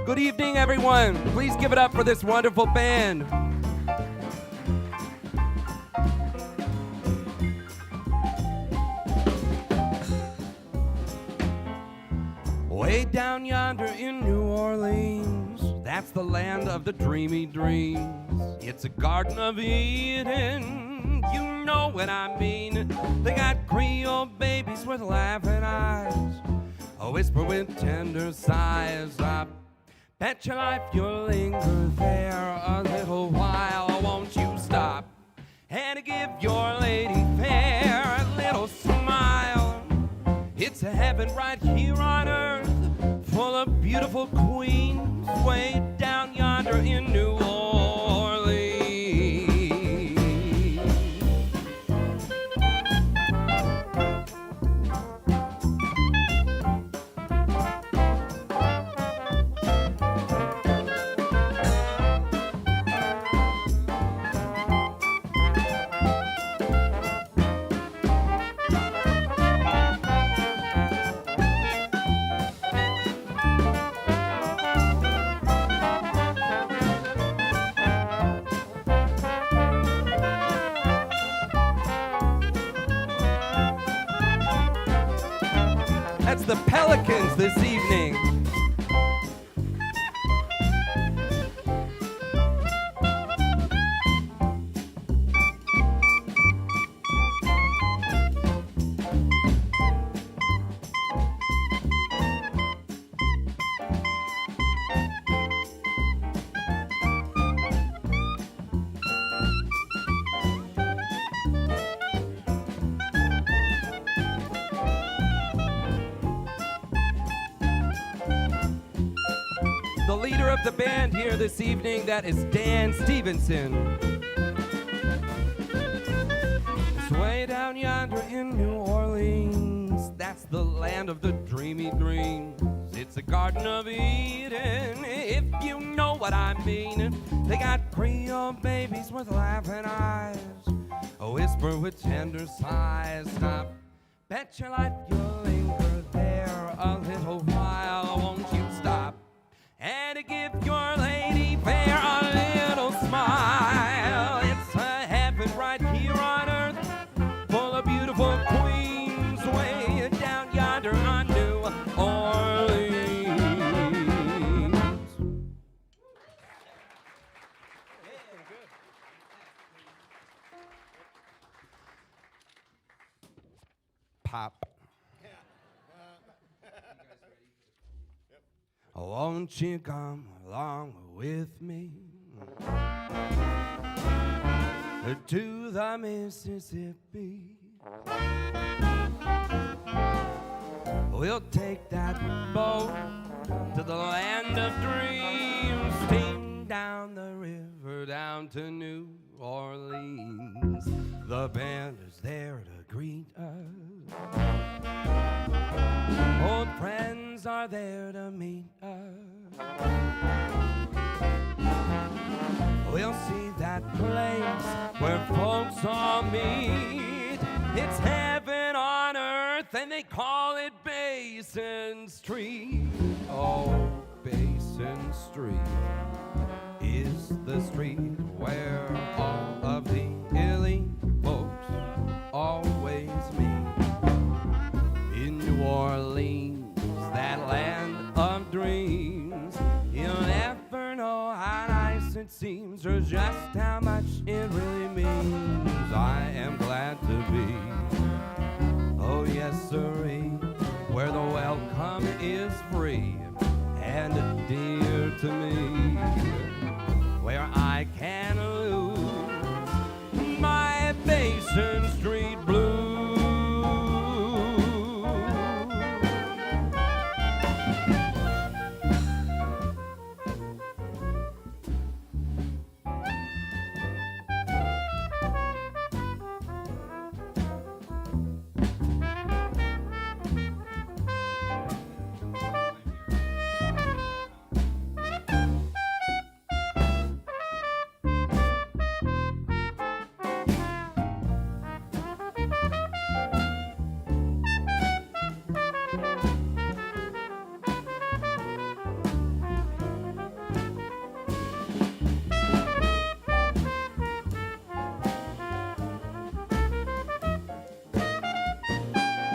Good evening, everyone. Please give it up for this wonderful band. Way down yonder in New Orleans, that's the land of the dreamy dreams. It's a Garden of Eden, you know what I mean. They got Creole babies with laughing eyes, a whisper with tender sighs. I bet your life you'll linger there a little while. Won't you stop and give your lady fair a little smile? It's a heaven right here on earth, full of beautiful queens, way down yonder in New Orleans. That's the Pelicans this evening. The leader of the band here this evening, that is Dan Stevenson. It's way down yonder in New Orleans, that's the land of the dreamy dreams. It's a Garden of Eden, if you know what I mean. They got Creole babies with laughing eyes, a whisper with tender sighs. I bet your life you'll linger there a little while. Won't you stop and give your lady fair a little smile? It's a heaven right here on earth, full of beautiful queens, way down yonder on New Orleans. Pop. Won't you come along with me to the Mississippi? We'll take that boat to the land of dreams, steam down the river down to New Orleans. The band is there to greet us, old friends are there to meet us. We'll see that place where folks all meet. It's heaven on earth and they call it Basin Street. Oh, Basin Street is the street where all of the elite folks always meet. In New Orleans, that land of it seems, or just how much it really means. I am glad to be, oh yes sirree, where the welcome is free and dear to me, where I can lose my Basin Street blues.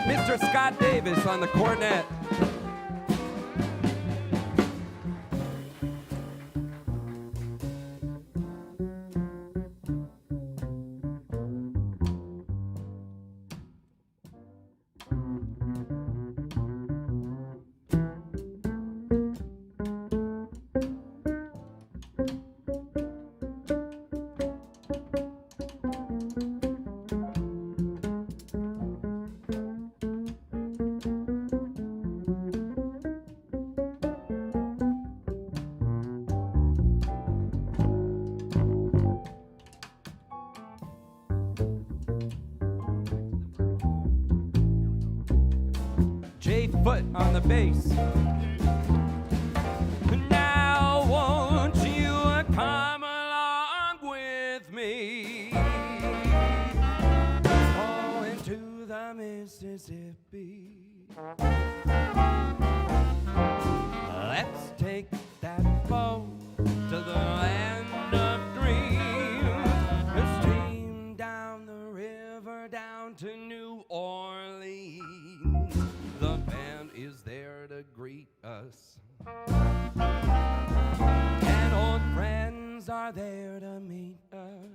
Mr. Scott Davis on the cornet. Foot on the bass. Now won't you come along with me, oh, into the Mississippi. Let's take that boat to the land of dreams, steam down the river down to New Orleans. The band is there to greet us, and old friends are there to meet us.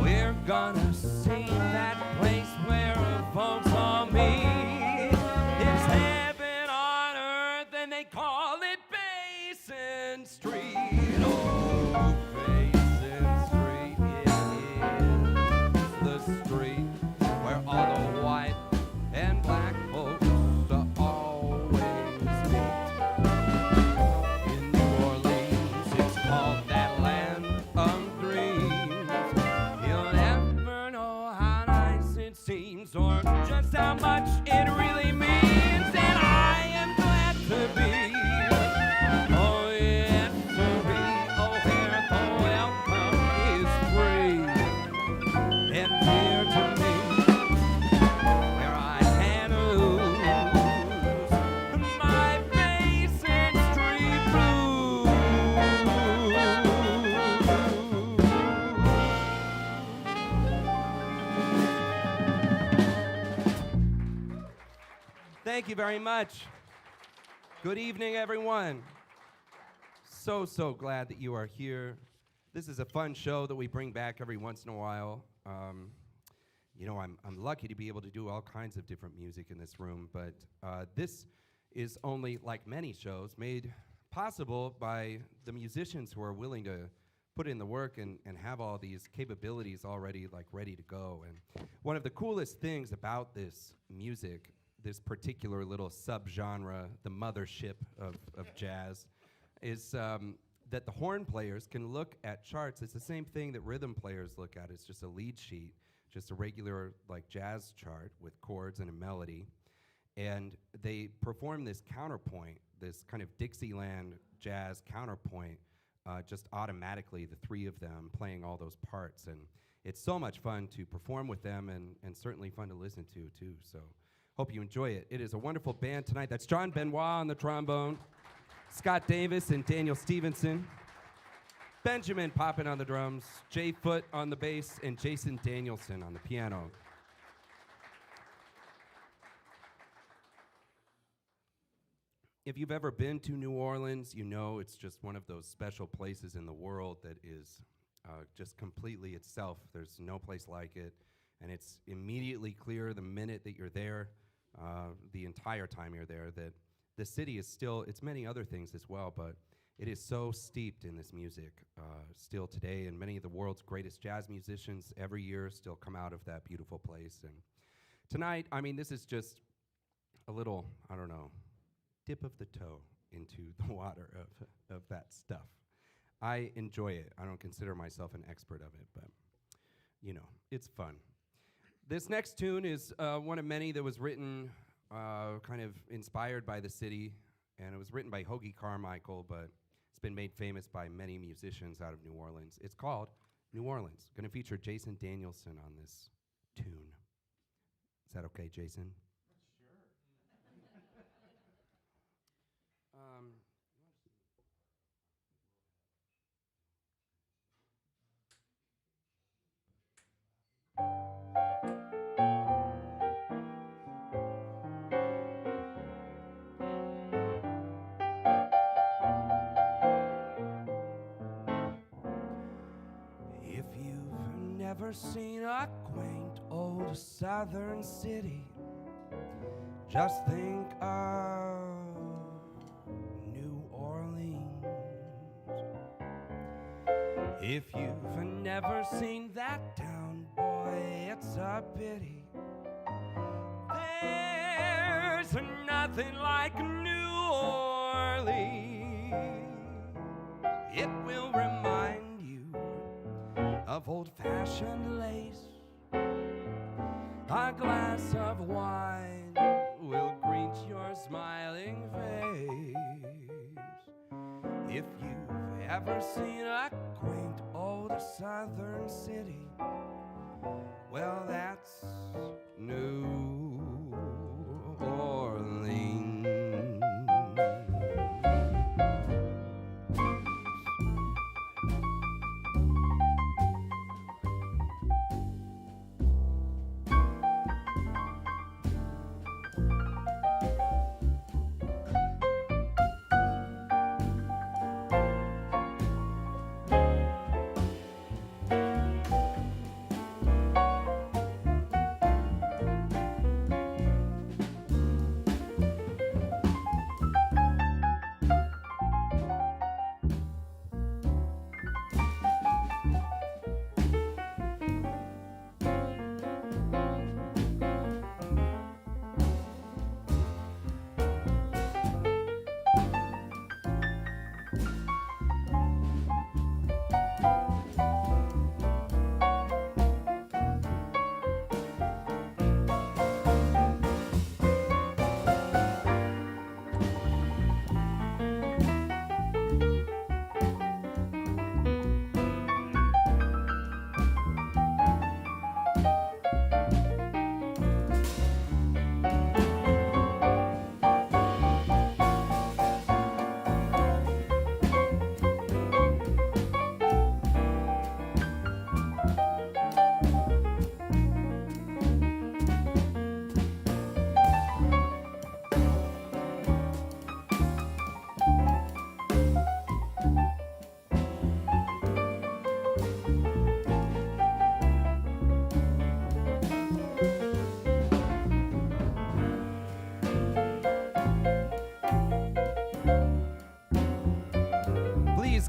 We're gonna sing that place where folks all meet. It's heaven on earth and they call it Basin Street. Oh, Basin Street, it is the street where all the white and black folks always meet. In New Orleans, it's called that land of dreams. You'll never know how nice it seems or just how much it really means. And I am glad to be, oh yes, to be, oh where the welcome is free and dear to me. Thank you very much. Good evening, everyone. So glad that you are here. This is a fun show that we bring back every once in a while. You know, I'm lucky to be able to do all kinds of different music in this room, but this is only, like many shows, made possible by the musicians who are willing to put in the work and have all these capabilities already ready to go. And one of the coolest things about this music, this particular little subgenre, the mothership of jazz, is that the horn players can look at charts. It's the same thing that rhythm players look at. It's just a lead sheet, just a regular jazz chart with chords and a melody. And they perform this counterpoint, this kind of Dixieland jazz counterpoint, just automatically, the three of them playing all those parts. And it's so much fun to perform with them and certainly fun to listen to too. So hope you enjoy it. It is a wonderful band tonight. That's John Benoit on the trombone, Scott Davis and Daniel Stevenson, Benjamin Poppin on the drums, Jay Foote on the bass, and Jason Danielson on the piano. If you've ever been to New Orleans, you know it's just one of those special places in the world that is just completely itself. There's no place like it, and it's immediately clear the minute that you're there, the entire time you're there, that the city is still, it's many other things as well, but it is so steeped in this music still today, and many of the world's greatest jazz musicians every year still come out of that beautiful place. And tonight, I mean, this is just a little, I don't know, dip of the toe into the water of that stuff. I enjoy it. I don't consider myself an expert of it, but, you know, it's fun. This next tune is one of many that was written kind of inspired by the city, and it was written by Hoagy Carmichael, but it's been made famous by many musicians out of New Orleans. It's called New Orleans. Going to feature Jason Danielson on this tune. Is that okay, Jason? If you've never seen a quaint old southern city, just think of New Orleans. If you've never seen that town, boy, it's a pity. There's nothing like New Orleans. It will remind you of old-fashioned lace. A glass of wine will greet your smiling face. If you've ever seen a quaint old southern city, well, that's New Orleans.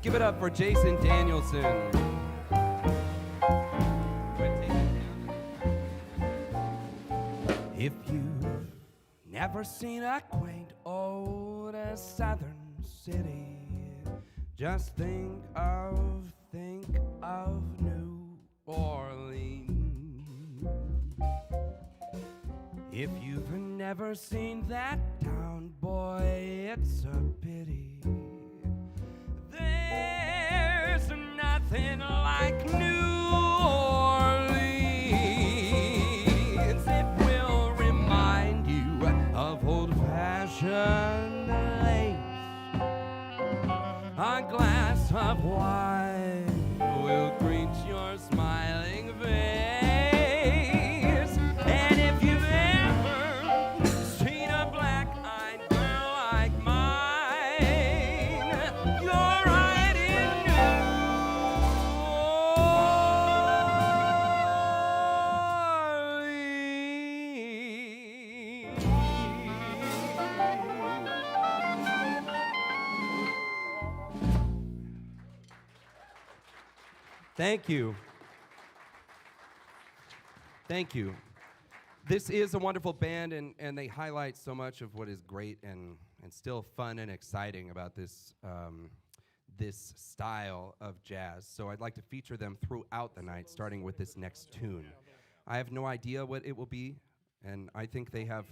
Give it up for Jason Danielson. If you've never seen a quaint old southern city, just think of New Orleans. If you've never seen that town, boy, it's a pity. There's nothing like New Orleans. It will remind you of old-fashioned lace. A glass of wine will greet your smiling face. And if you've ever seen a black-eyed girl like mine, Thank you. Thank you. This is a wonderful band, and they highlight so much of what is great and still fun and exciting about this this style of jazz. So I'd like to feature them throughout the night, starting with this next tune. I have no idea what it will be, and I think they have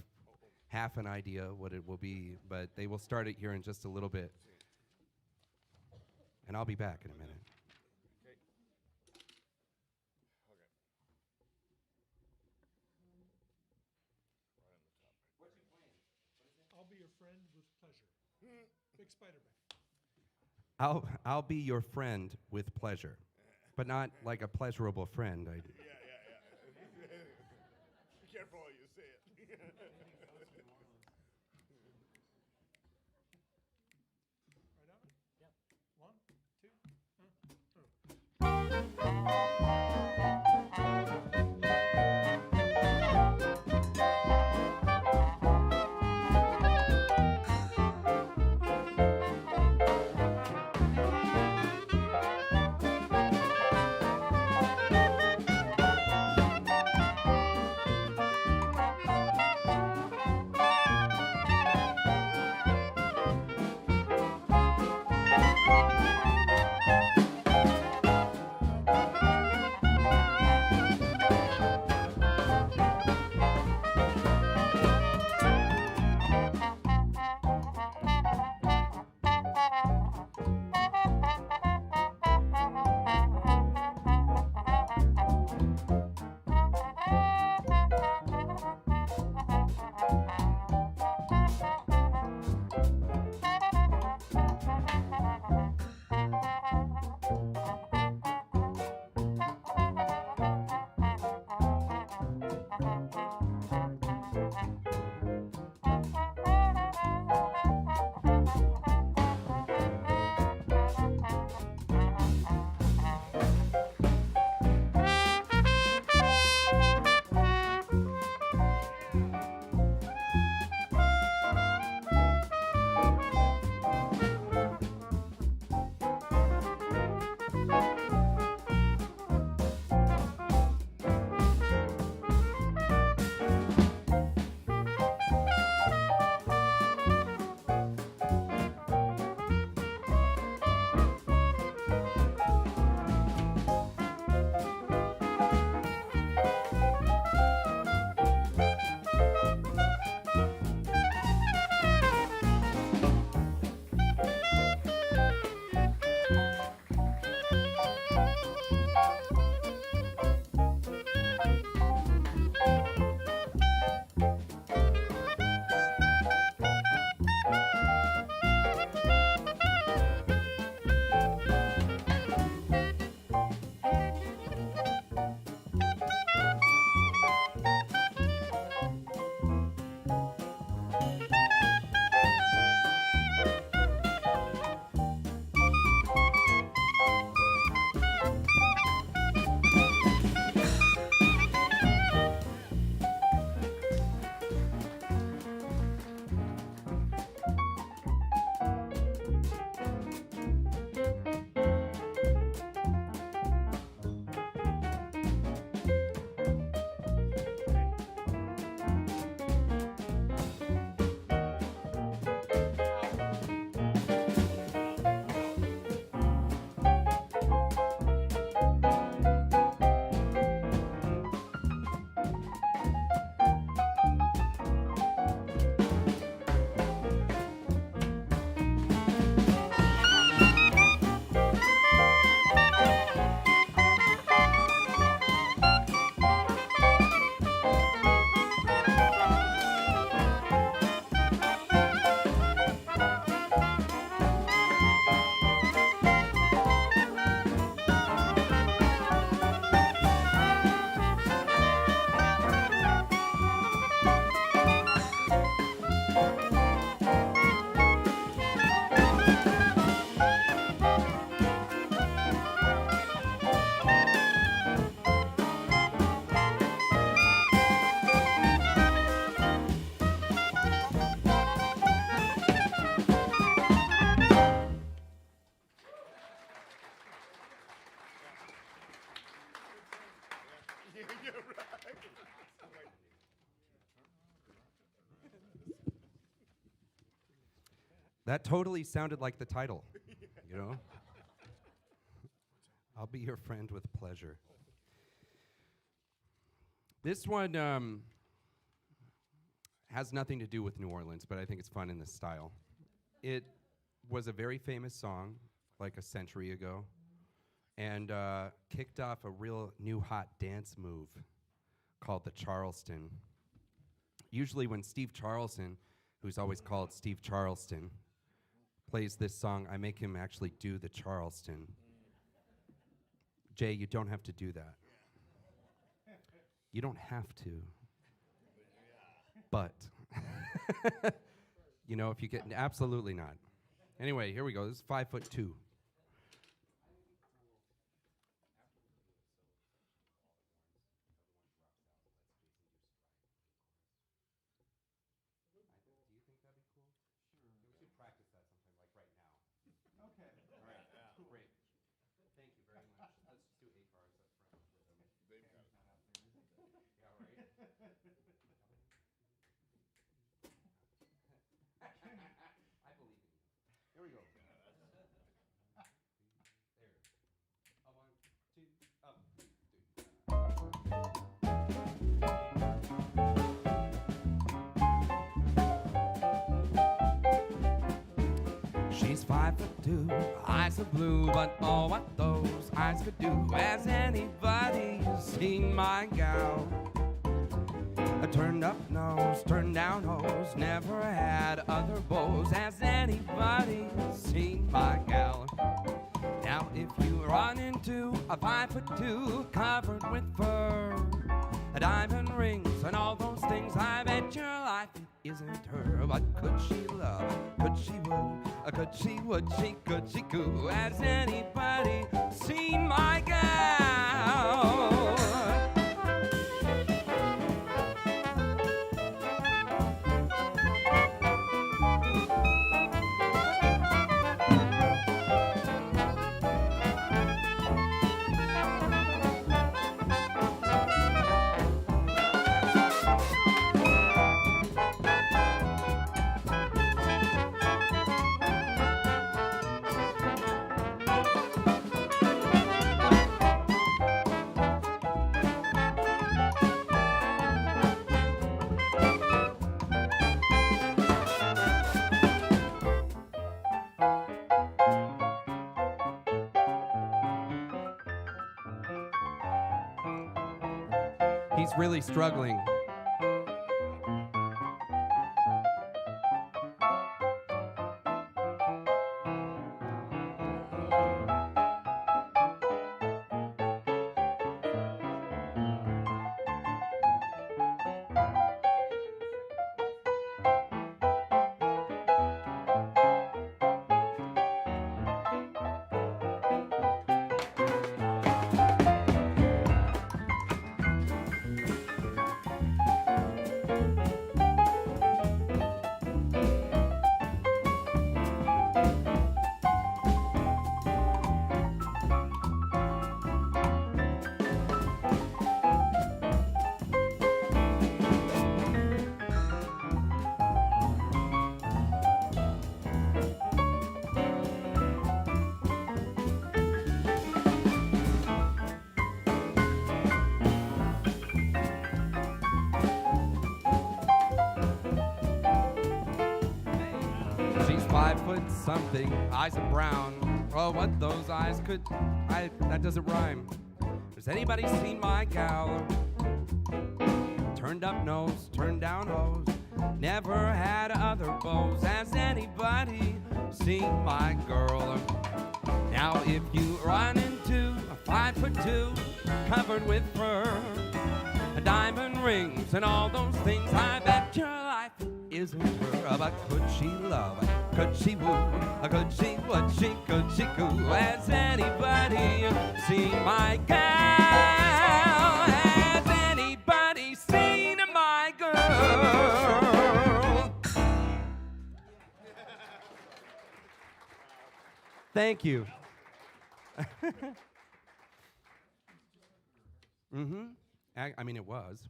half an idea what it will be, but they will start it here in just a little bit. And I'll be back in a minute. I'll be your friend with pleasure. Big Spider-Man. I'll be your friend with pleasure, but not like a pleasurable friend. Yeah. Be careful what you say it. Right on? Yeah. 1, 2. That totally sounded like the title, you know? I'll be your friend with pleasure. This one has nothing to do with New Orleans, but I think it's fun in this style. It was a very famous song, like a century ago, and kicked off a real new hot dance move called the Charleston. Usually when Steve Charleston, who's always called Steve Charleston, plays this song, I make him actually do the Charleston. Jay, you don't have to do that. You don't have to. But, you know, if you get, absolutely not. Anyway, here we go. This is 5'2". Here we go. There. A 1, 2, up. She's 5'2", eyes are blue, but oh, what those eyes could do. Has anybody seen my gal? A turned up nose, turned down hose, never had other beaux. Has anybody seen my gal? Now if you run into a 5'2", covered with fur, diamond rings and all those things, I bet your life it isn't her. But could she love, could she woo, could she, would she, could she coo? Has anybody seen my gal? He's really struggling. Something, eyes are brown. Oh, what those eyes could, that doesn't rhyme. Has anybody seen my gal? Turned up nose, turned down hose, never had other beaux. Has anybody seen my girl? Now if you run into a 5'2", covered with fur, diamond rings and all those things, I bet your life isn't her. But could she love, could she woo, could she, would she, could she coo? Has anybody seen my gal? Has anybody seen my girl? Thank you. I mean, it was.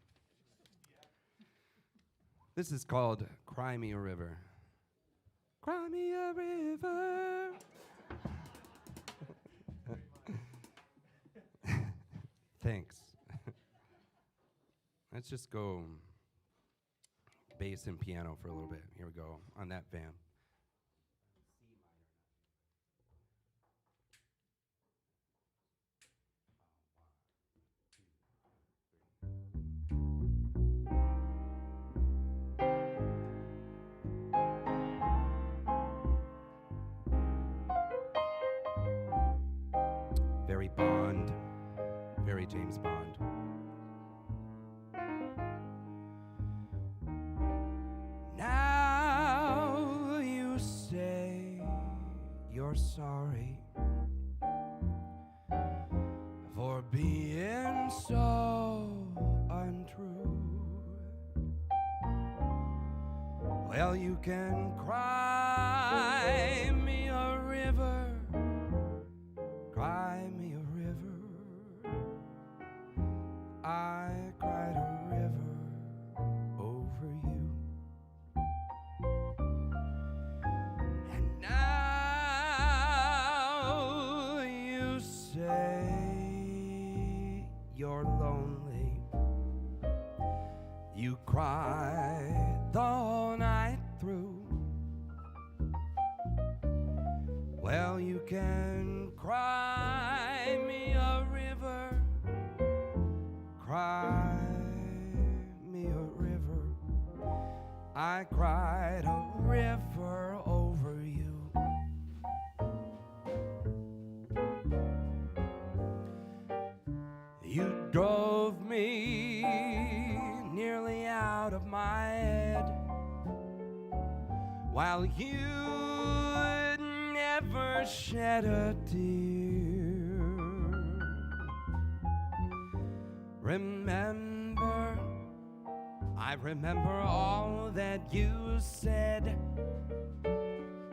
This is called Crimey River. Crimey River. Thanks. Let's just go bass and piano for a little bit. Here we go on that van. Very Bond, very James Bond. Now you say you're sorry for being so untrue. Well, you can cry me a river. Cry me a river. I cried a river over you. And now you say you're lonely. You cry the whole night through. Well, you can cry me a river, cry me a river. I cried a river over you. You drove me nearly out of my head, while you never shed a tear. Remember, I remember all that you said.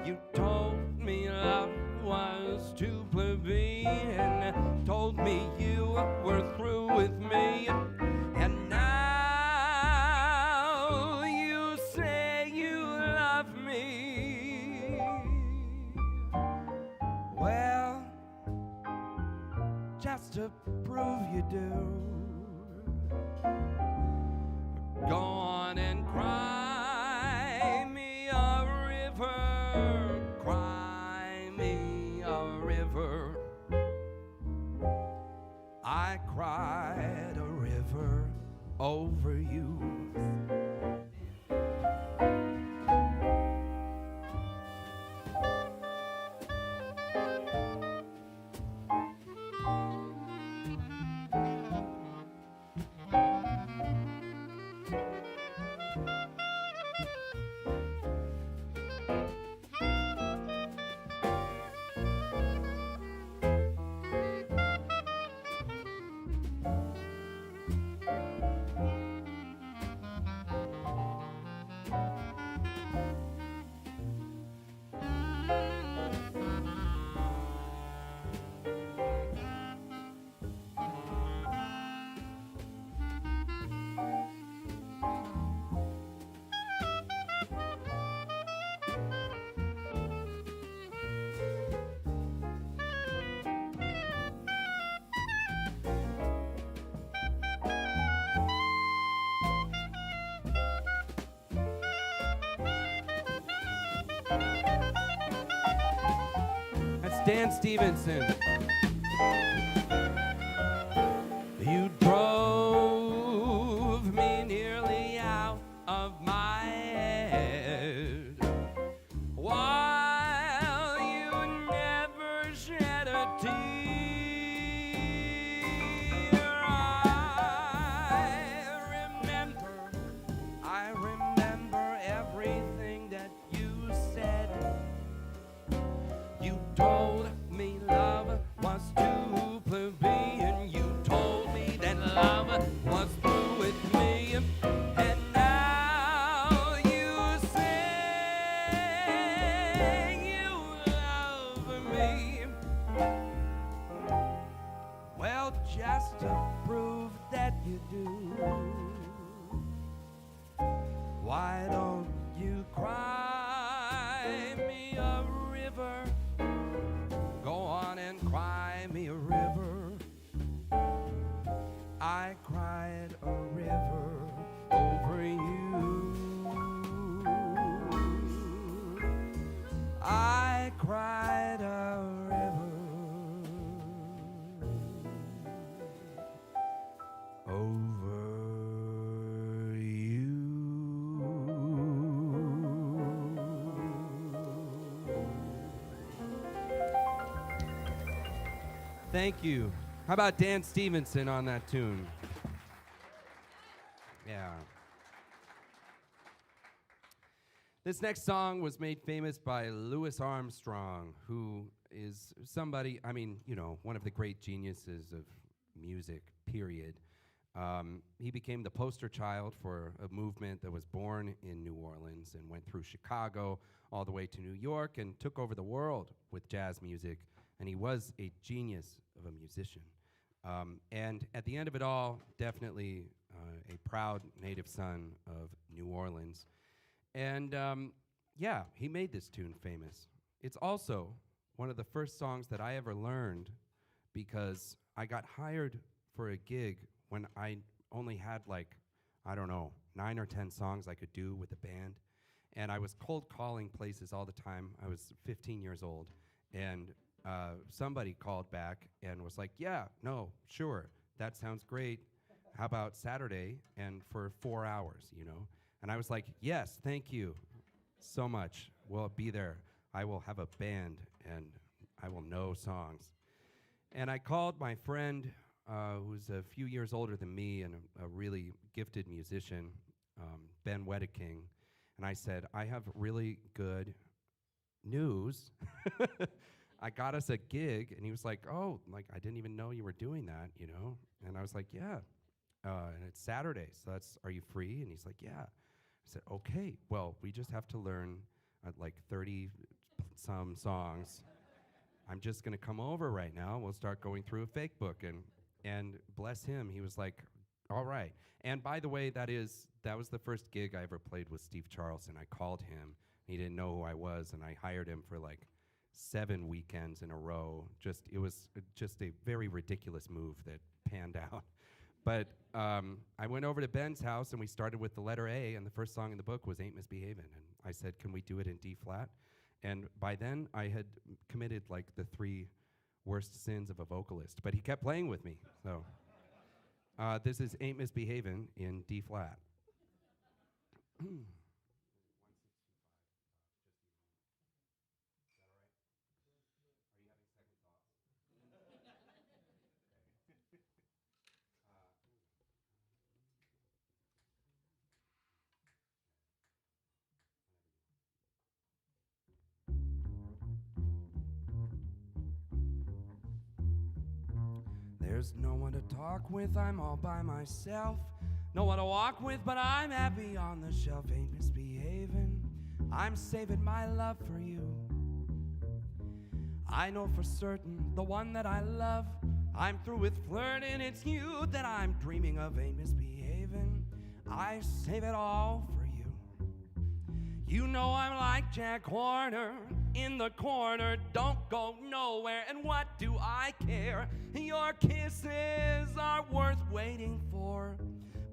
You told me love was too plebeian, told me you were through with me, and now you say you love me. Well, just to prove you do, go on and cry me a river, cry me a river. I cried a river over you. Dan Stevenson. You drove me nearly out of my head, while you never shed a tear. I remember everything that you said. You told me love was too plebeian. Thank you. How about Dan Stevenson on that tune? Yeah. This next song was made famous by Louis Armstrong, who is somebody, I mean, you know, one of the great geniuses of music, period. He became the poster child for a movement that was born in New Orleans and went through Chicago all the way to New York and took over the world with jazz music. And he was a genius of a musician. And at the end of it all, definitely a proud native son of New Orleans. And yeah, he made this tune famous. It's also one of the first songs that I ever learned because I got hired for a gig when I only had like, I don't know, 9 or 10 songs I could do with a band. And I was cold calling places all the time. I was 15 years old. And somebody called back and was like, yeah, no, sure, that sounds great. How about Saturday and for 4 hours, you know? And I was like, yes, thank you so much. We'll be there. I will have a band and I will know songs. And I called my friend who's a few years older than me and a really gifted musician, Ben Wedeking. And I said, I have really good news. I got us a gig, and he was like, oh, like, I didn't even know you were doing that, you know? And I was like, yeah, and it's Saturday, so are you free? And he's like, yeah. I said, okay, well, we just have to learn like 30-some songs. I'm just gonna come over right now, we'll start going through a fake book, and bless him, he was like, all right. And by the way, that was the first gig I ever played with Steve Charleston. I called him, he didn't know who I was, and I hired him for like 7 weekends in a row. It was just a very ridiculous move that panned out. But I went over to Ben's house and we started with the letter A, and the first song in the book was Ain't Misbehavin'. And I said, can we do it in D flat? And by then I had committed like the 3 worst sins of a vocalist, but he kept playing with me. So this is Ain't Misbehavin' in D flat. There's no one to talk with, I'm all by myself. No one to walk with, but I'm happy on the shelf. Ain't misbehaving, I'm saving my love for you. I know for certain the one that I love, I'm through with flirting, it's you that I'm dreaming of. Ain't misbehaving, I save it all for you. You know I'm like Jack Horner in the corner, don't go nowhere, and what do I care? Your kisses are worth waiting for.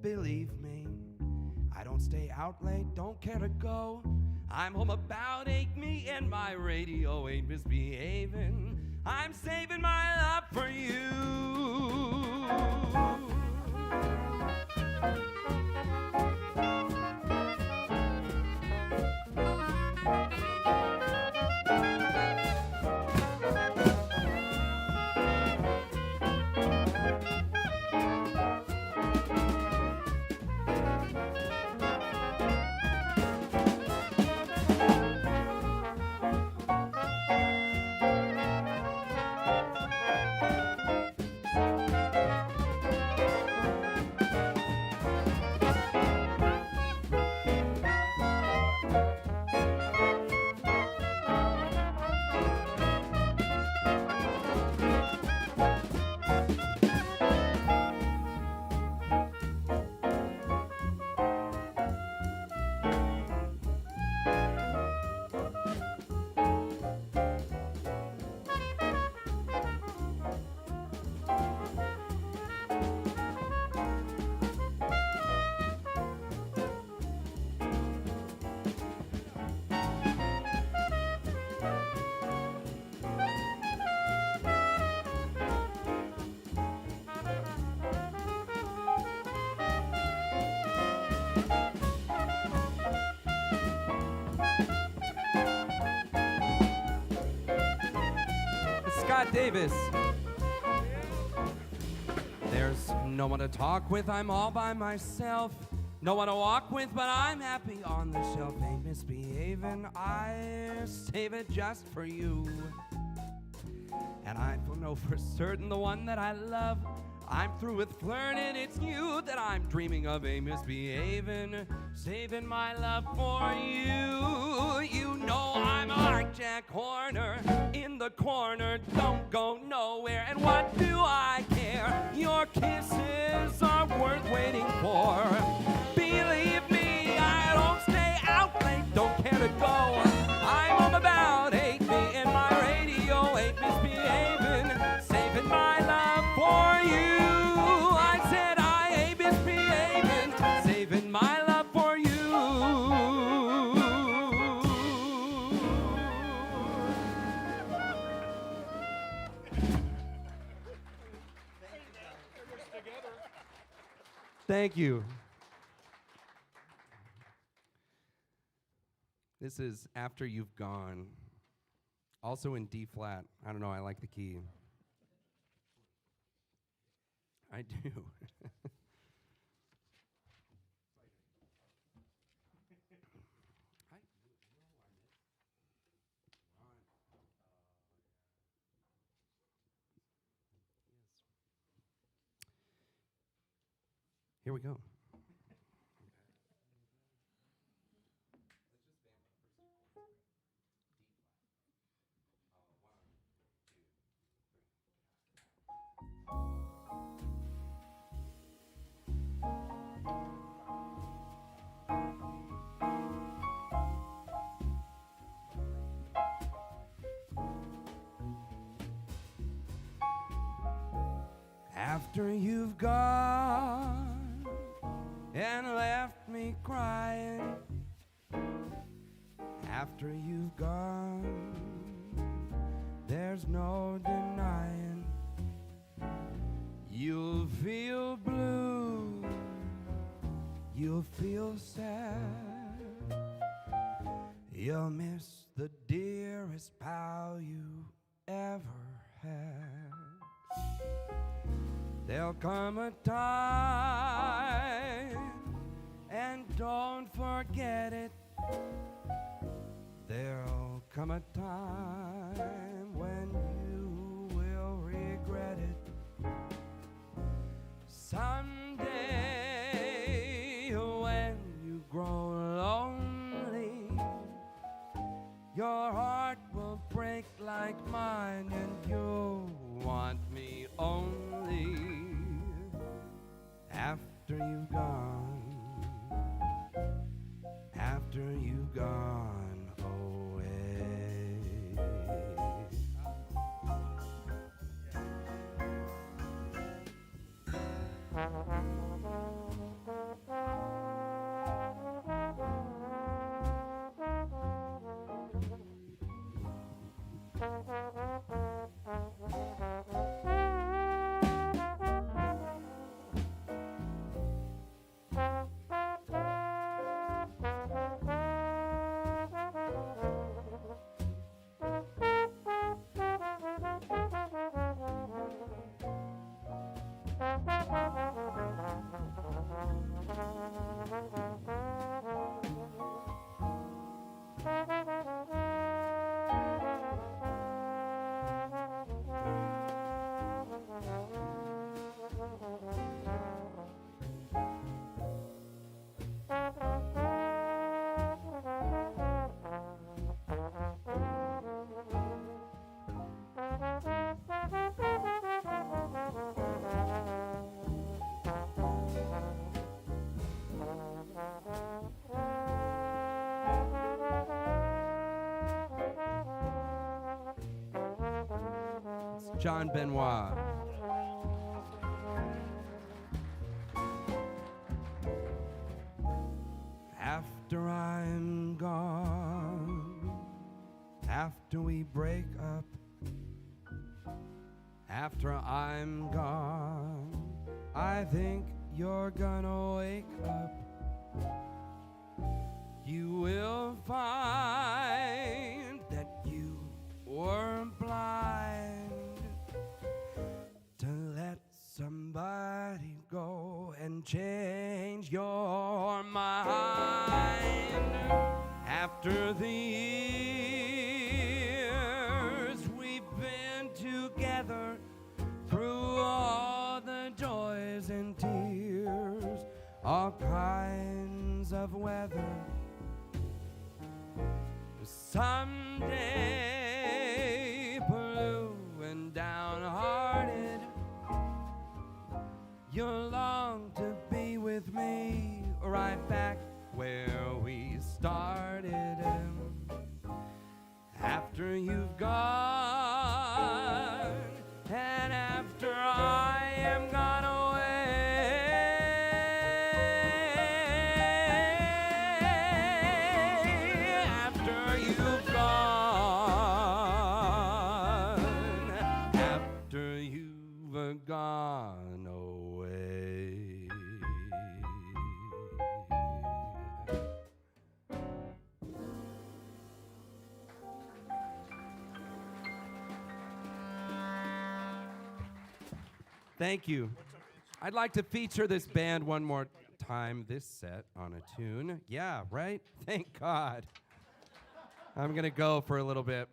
Believe me, I don't stay out late, don't care to go. I'm home about 8, me and my radio ain't misbehaving. I'm saving my love for you. Davis. no one to talk with, I'm all by myself. No one to walk with, but I'm happy on the shelf. Ain't misbehaving, I save it just for you. And I don't know for certain the one that I love. I'm through with flirting, it's you that I'm dreaming of. Ain't misbehaving, saving my love for you. You know I'm like Jack Horner in the corner, don't go nowhere. And what do I care? Your kisses are worth waiting for. Believe me, I don't stay out late, don't care to go. I'm home about 8, me and my radio, ain't misbehaving, saving my love for you. I said I ain't misbehaving, saving my love for you. Thank you. This is After You've Gone. Also in D flat. I don't know, I like the key. I do. Here we go. After you've gone and left me crying, after you've gone, there's no denying you'll feel blue, you'll feel sad, you'll miss the dearest pal you ever had. There'll come a time, and don't forget it. There'll come a time when you will regret it. Someday, when you grow lonely, your heart will break like mine, and you'll want me only after you've gone, after you've gone away. John Benoit. After I'm gone, after we break up, after I'm gone, I think you're gonna wake up. You will find that you were blind to let somebody After the years we've been together, through all the joys and tears, all kinds of weather, someday blue and downhearted, you'll long to be with me right back where we started. After you've gone, and after I am gone away, after you've gone, after you've gone away. Thank you. I'd like to feature this band one more time, this set on a tune. Yeah, right? Thank God. I'm going to go for a little bit.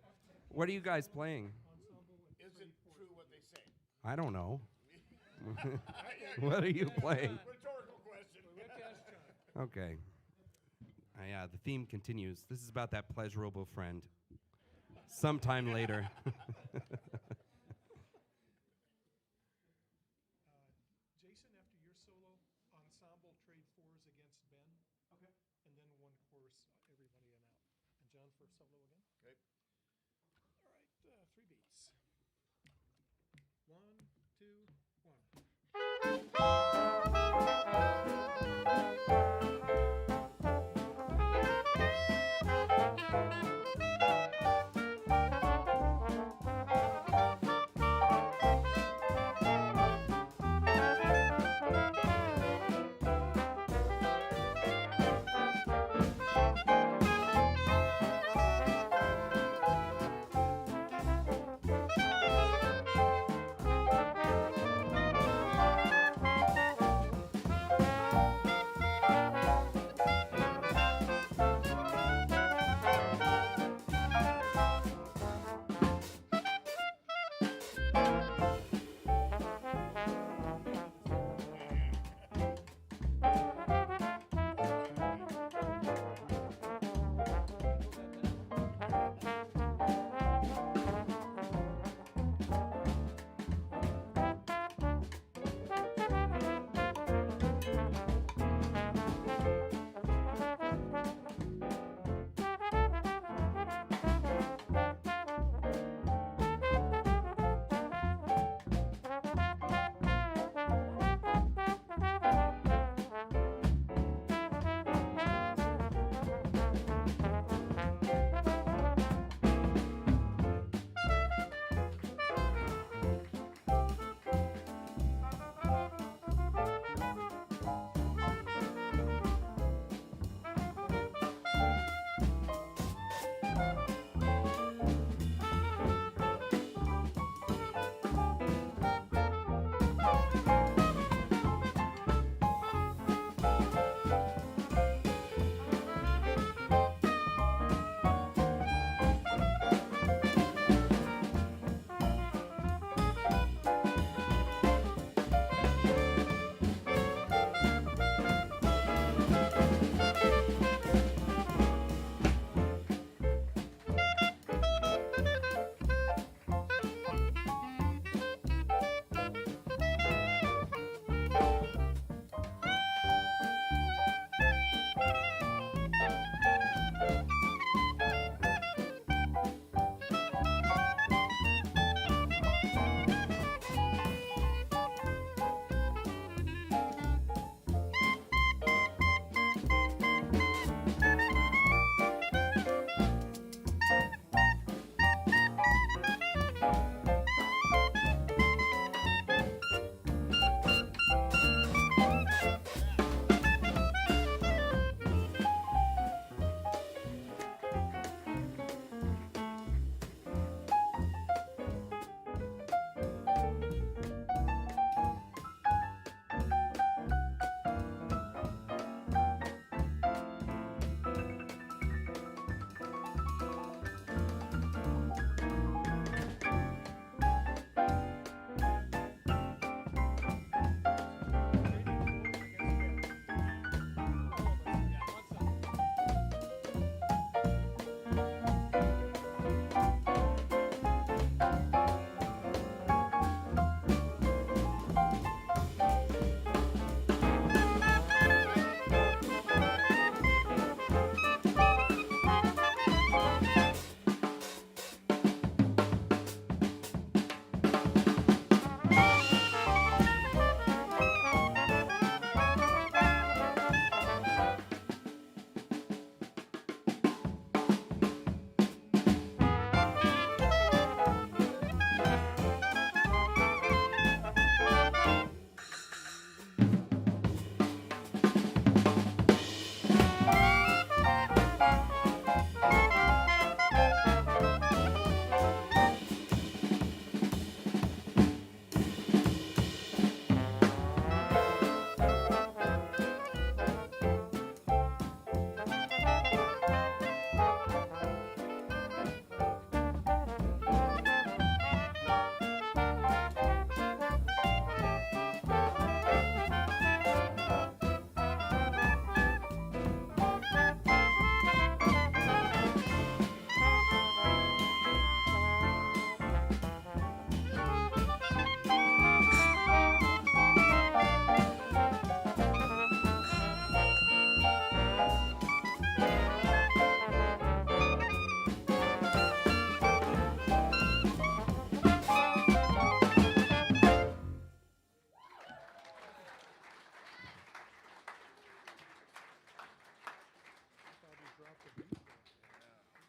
What are you guys playing? Is it true what they say? I don't know. What are you playing? Rhetorical question. Okay. Yeah, the theme continues. This is about that pleasurable friend. Sometime later. Jason, after your solo, ensemble trade fours against Ben. Okay. And then one chorus, everybody and out. And John for solo again. Okay. All right, 3 beats. 1, 2, 1.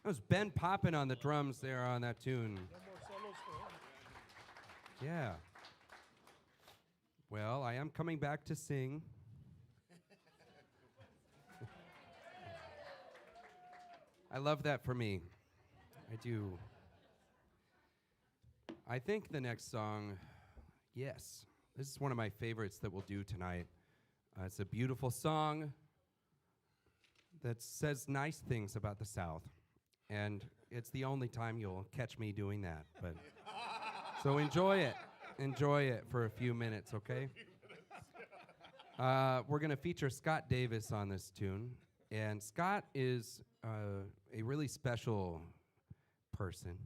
That was Ben popping on the drums there on that tune. No more solos for him. Yeah. Well, I am coming back to sing. I love that for me. I do. I think the next song, yes, this is one of my favorites that we'll do tonight. It's a beautiful song that says nice things about the South. And it's the only time you'll catch me doing that. But so enjoy it. Enjoy it for a few minutes, okay? We're going to feature Scott Davis on this tune. And Scott is a really special person.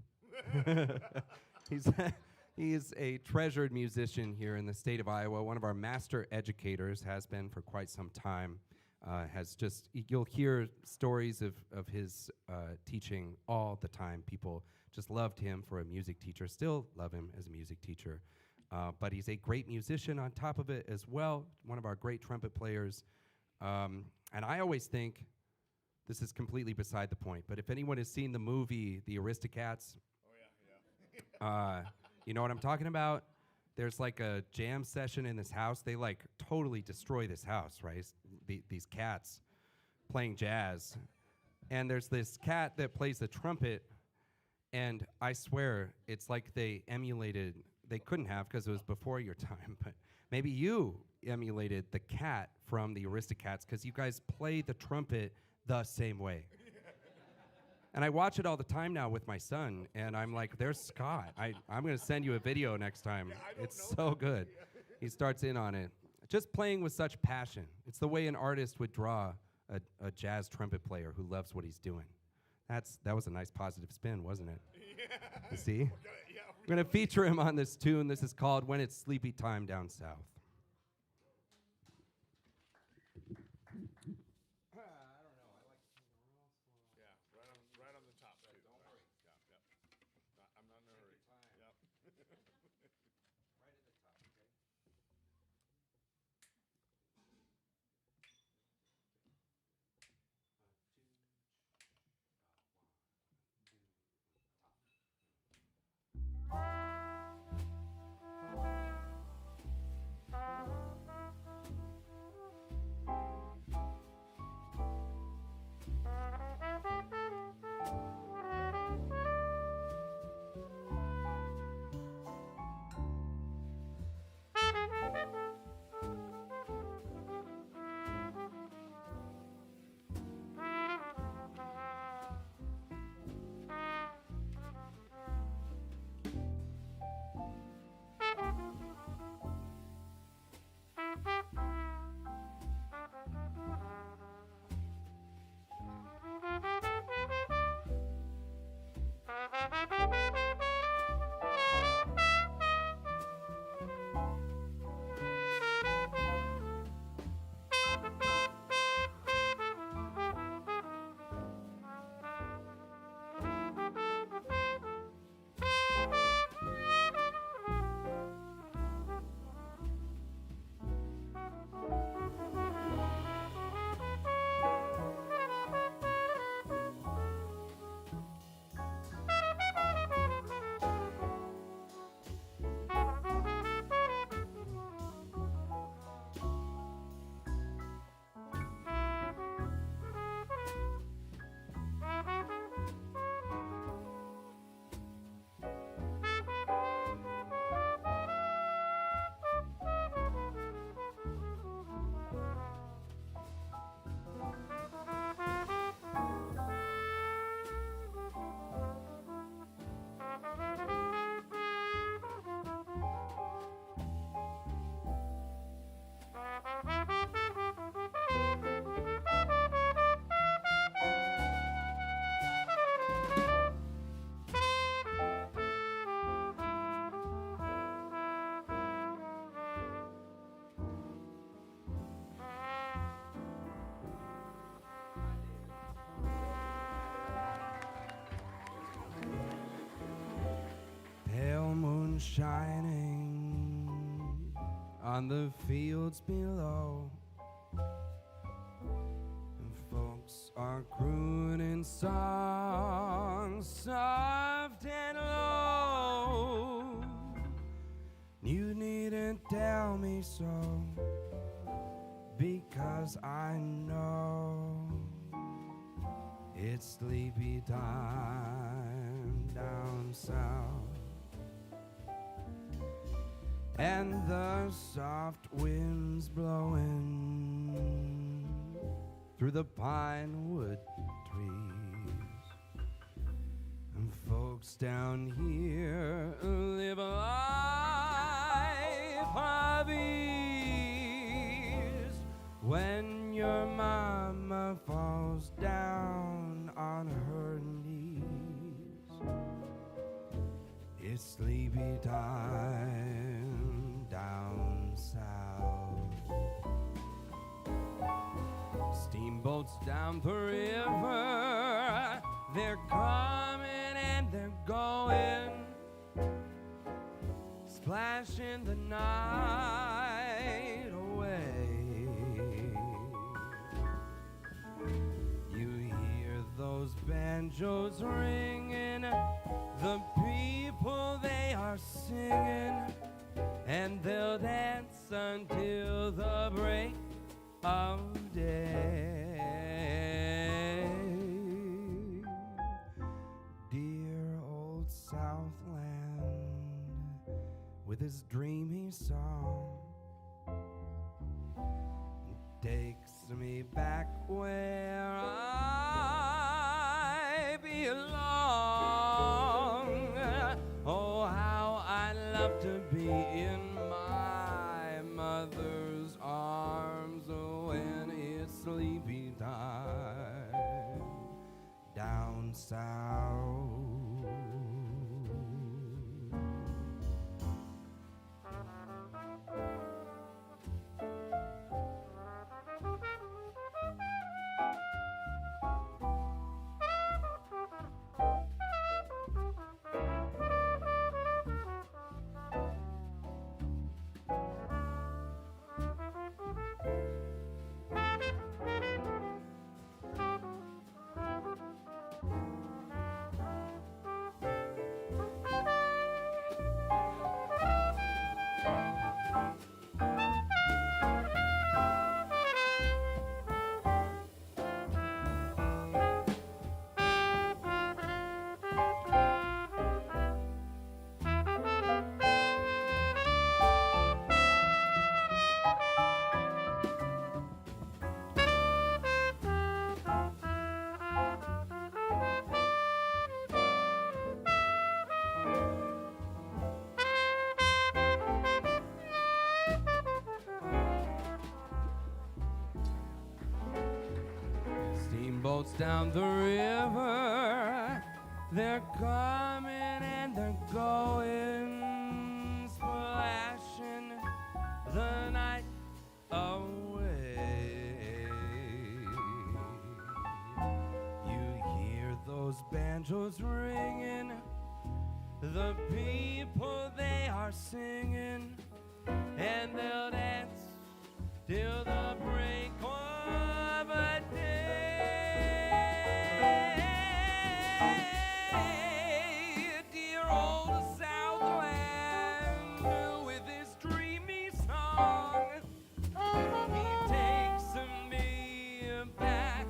He's a treasured musician here in the state of Iowa, one of our master educators, has been for quite some time. You'll hear stories of his teaching all the time. People just loved him for a music teacher, still love him as a music teacher. But he's a great musician on top of it as well, one of our great trumpet players. And I always think, this is completely beside the point, but if anyone has seen the movie The Aristocats, you know what I'm talking about? There's like a jam session in this house. They like totally destroy this house, right? These cats playing jazz. And there's this cat that plays the trumpet, and I swear it's like they couldn't have because it was before your time, but maybe you emulated the cat from the Aristocats because you guys play the trumpet the same way. And I watch it all the time now with my son, and I'm like, there's Scott. I'm going to send you a video next time. It's so good. He starts in on it. Just playing with such passion. It's the way an artist would draw a jazz trumpet player who loves what he's doing. That was a nice positive spin, wasn't it? Yeah. You see? We're going to feature him on this tune. This is called When It's Sleepy Time Down South. Right on the top, too. Don't worry. Yeah. I'm not in a hurry. Yep. Right at the top, okay? Shining on the fields below, and folks are crooning songs song soft and low. You needn't tell me so, because I know it's sleepy time down south, and the soft winds blowing through the pine wood trees. And folks down here live a life of ease. When your mama falls down on her knees, it's sleepy time down south. Steamboats down the river, they're coming and they're going, splashing the night away. You hear those banjos ringing, the people they are singing, and they'll dance until the break of day. Dear old Southland with his dreamy song takes me back where I belong. Oh, how I love to be in my mother's arms when it's sleepy time down south. Steamboats down the river, they're coming and they're going, splashing the night away. You hear those banjos ringing, the people they are singing, and they'll dance till the break of a day. Dear old Southland with his dreamy song, he takes me back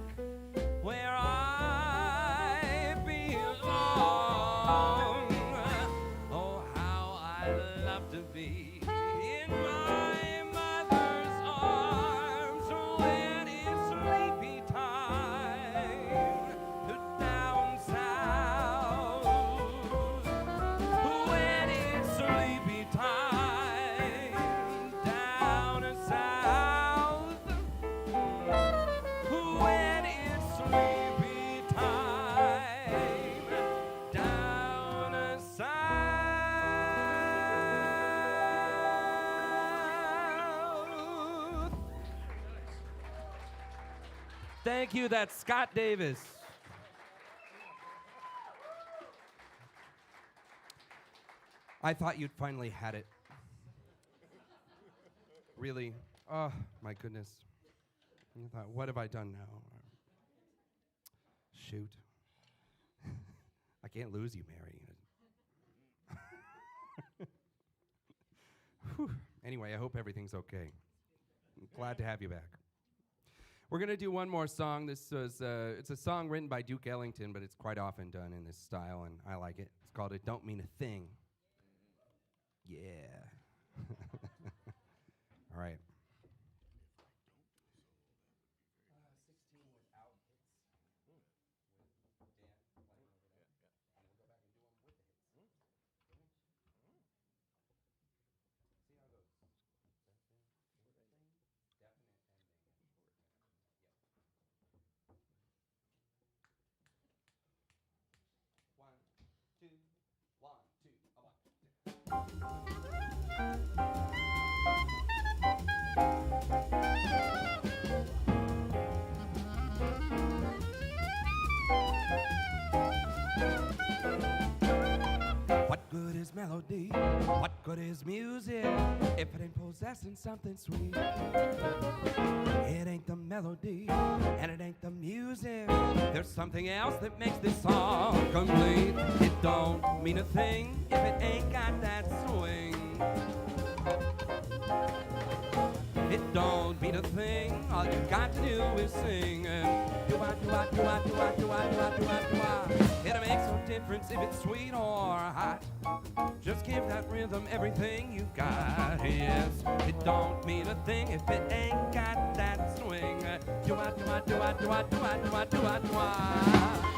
where I belong. Oh, how I love to be in my mother's arms when it's sleepy time down south. When it's sleepy time down south. When it's sleepy time down south. Thank you, that's Scott Davis. I thought you'd finally had it. Really? Oh, my goodness. I thought, what have I done now? Shoot. can't lose you, Mary. Whew. Anyway, I hope everything's okay. I'm glad to have you back. We're going to do one more song. This was it's a song written by Duke Ellington, but it's quite often done in this style, and I like it. It's called It Don't Mean a Thing. Yeah. All right. 16 without hits. With Dan playing over there. And we'll go back and do them with the hits. See how it goes. Definite ending. One, two, one, two. What good is melody? What good is music if it ain't possessing something sweet? It ain't the melody and it ain't the music. There's something else that makes this song complete. It don't mean a thing if it ain't got that swing. It don't mean a thing. All you got to do is sing. Do-ah, do-ah, do-ah, do-ah, do-ah, do-ah, do-ah, do-ah. It makes no difference if it's sweet or hot. Just give that rhythm everything you got. Yes, it don't mean a thing if it ain't got that swing. Do-ah, do-ah, do-ah, do-ah, do-ah, do-ah, do-ah, do-ah.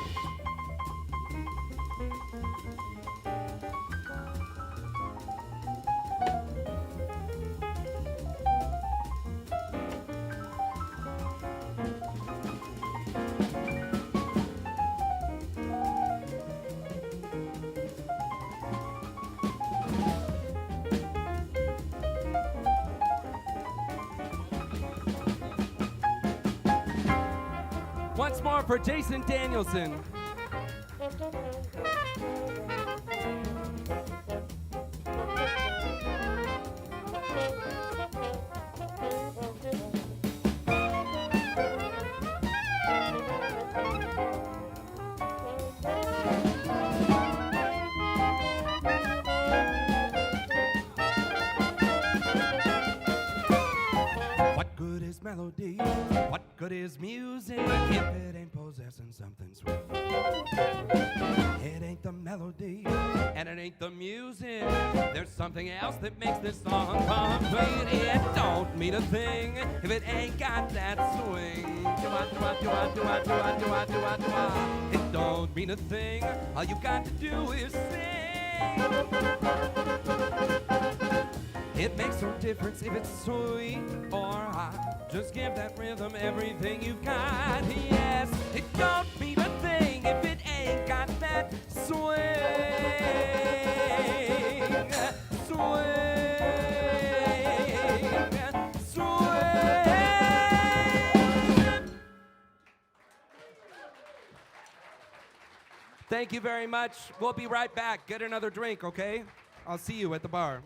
Once more for Jason Danielson. What good is melody? What good is music if it ain't possessing something sweet? It ain't the melody and it ain't the music. There's something else that makes this song complete. It don't mean a thing if it ain't got that swing. Do-ah, do-ah, do-ah, do-ah, do-ah, do-ah, do-ah, do-ah. It don't mean a thing. All you got to do is sing. It makes no difference if it's sweet or hot. Just give that rhythm everything you've got. Yes, it don't mean a thing if it ain't got that swing. Swing. Swing. Thank you very much. We'll be right back. Get another drink, okay? I'll see you at the bar.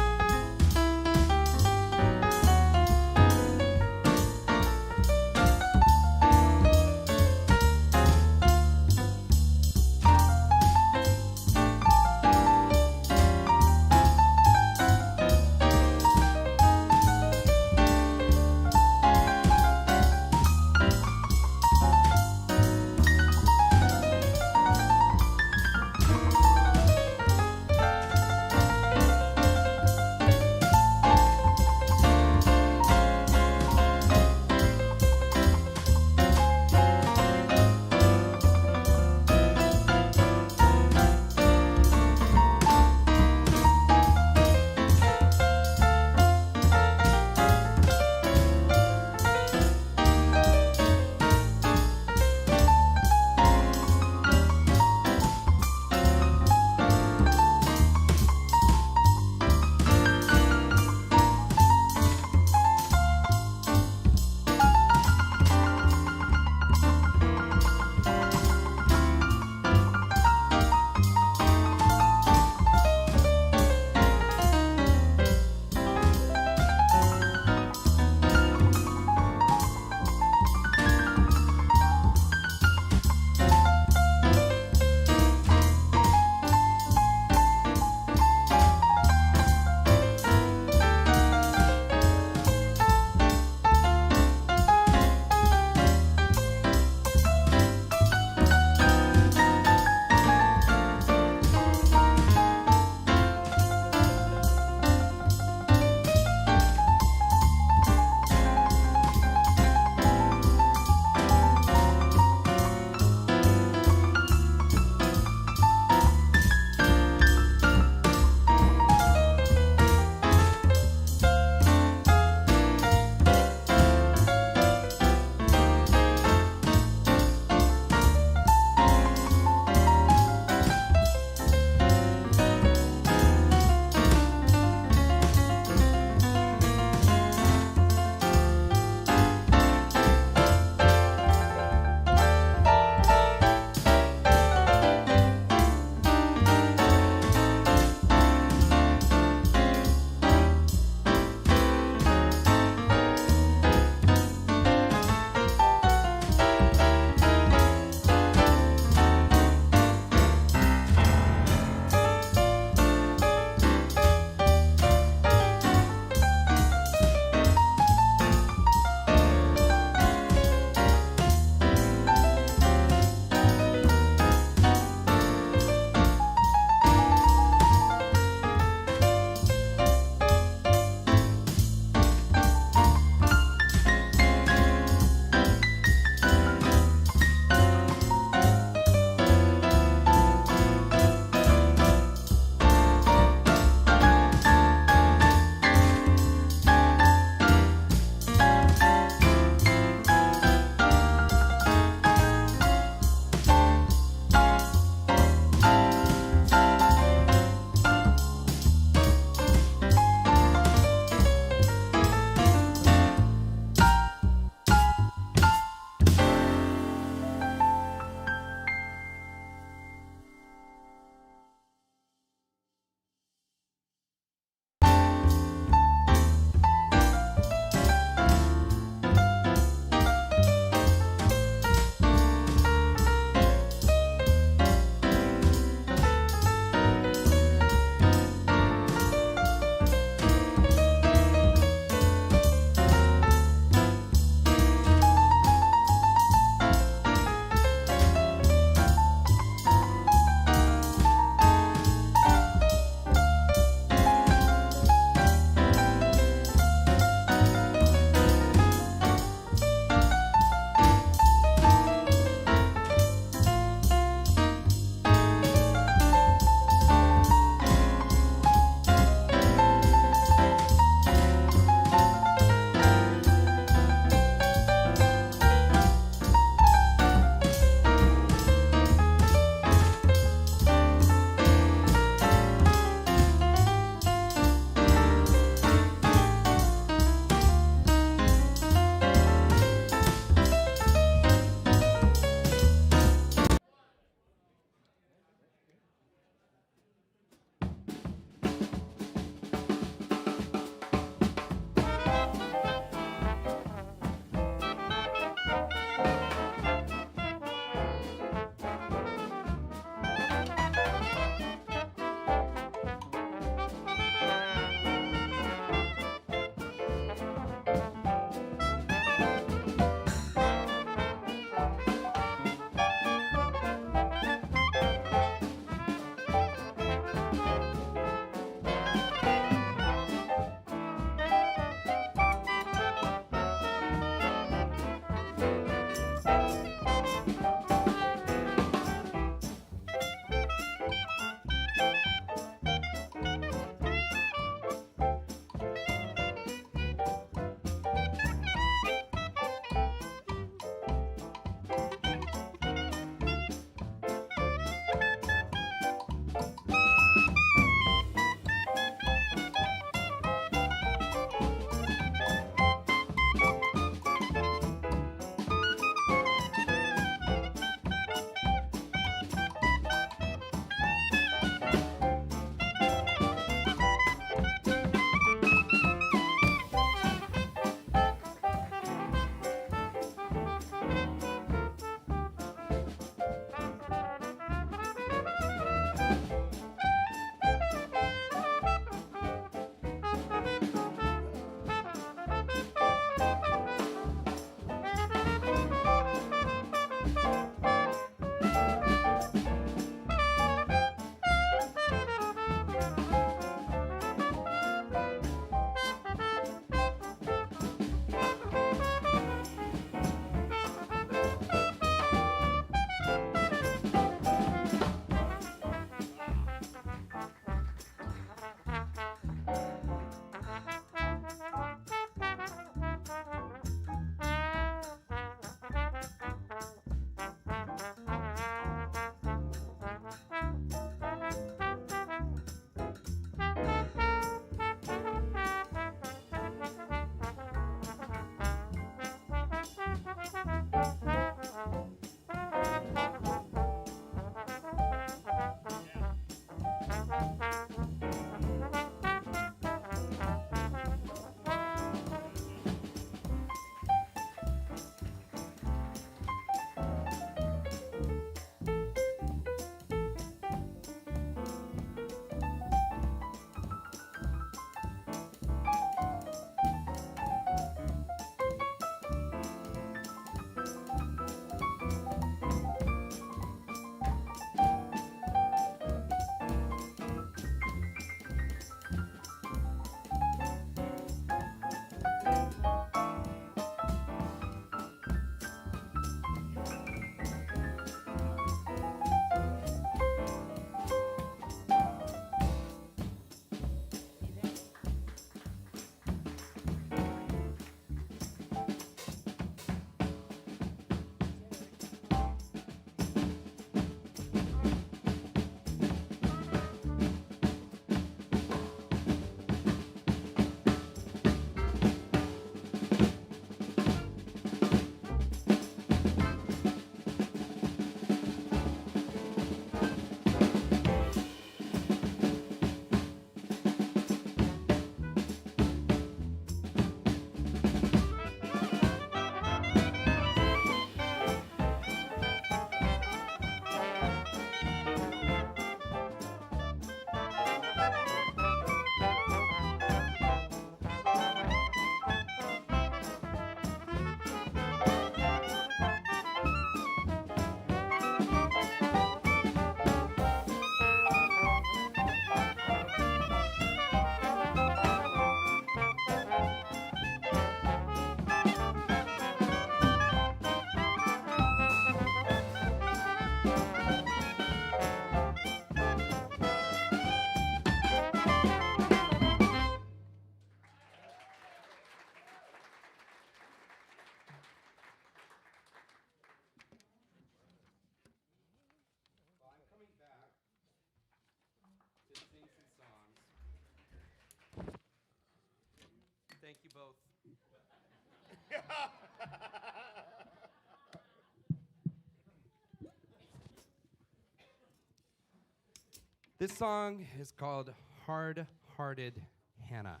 This song is called Hard-Hearted Hannah.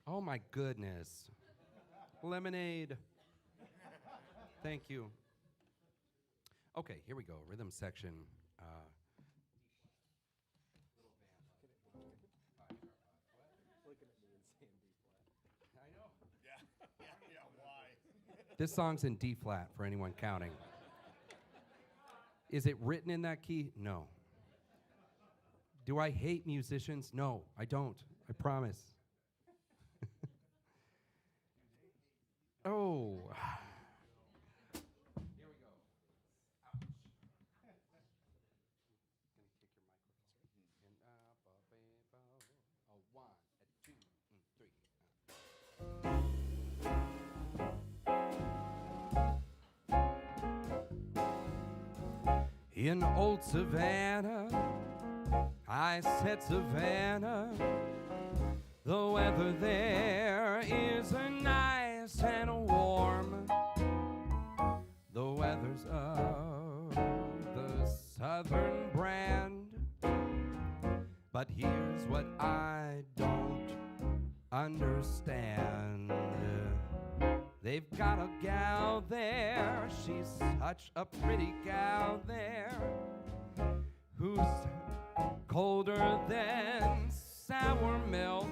Oh my goodness. Lemonade. Thank you. Okay, here we go. Rhythm section. This song's in D flat for anyone counting. Is it written in that key? No. Do I hate musicians? No, I don't. I promise. Oh. Here we go. Ouch. Gonna kick your microphone. And a 1, a 2, and 3. In old Savannah, I said Savannah, the weather there is a nice and warm. The weather's of the southern brand. But here's what I don't understand. They've got a gal there, she's such a pretty gal there, who's colder than sour milk.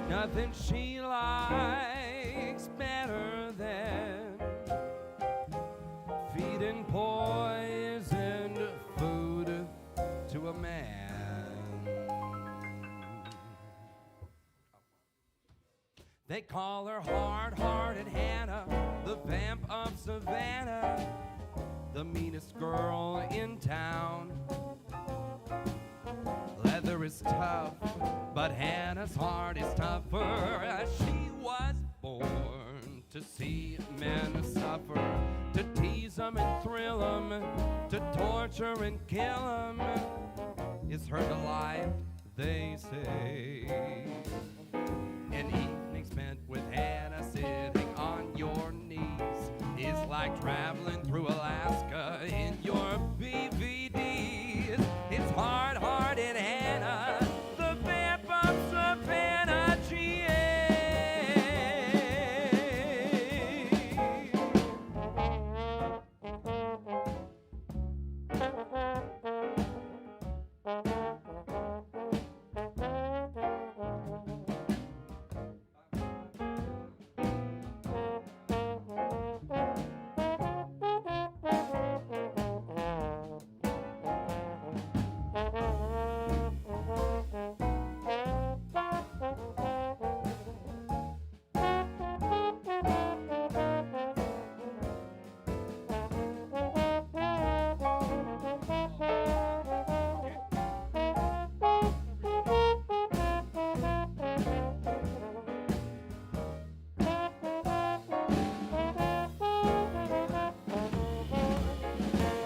Nothing she likes better than feeding poisoned food to a man. They call her hard-hearted Hannah, the vamp of Savannah, the meanest girl in town. Leather is tough, but Hannah's heart is tougher. She was born to see men suffer, to tease them and thrill them, to torture and kill them. Is her delight, they say. An evening spent with Hannah sitting on your knees is like traveling through Alaska in your BVDs. It's hard-hearted Hannah, the vamp of Savannah, GA.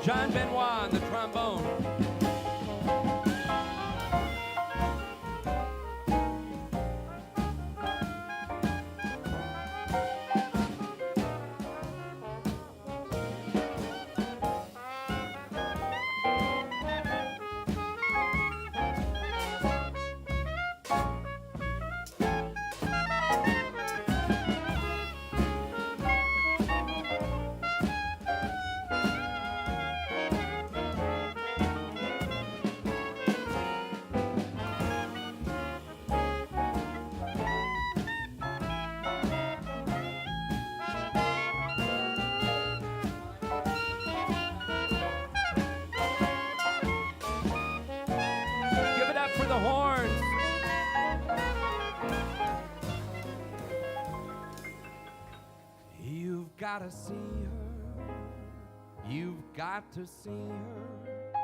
John Benoit on the trombone. The horns. You've got to see her. You've got to see her.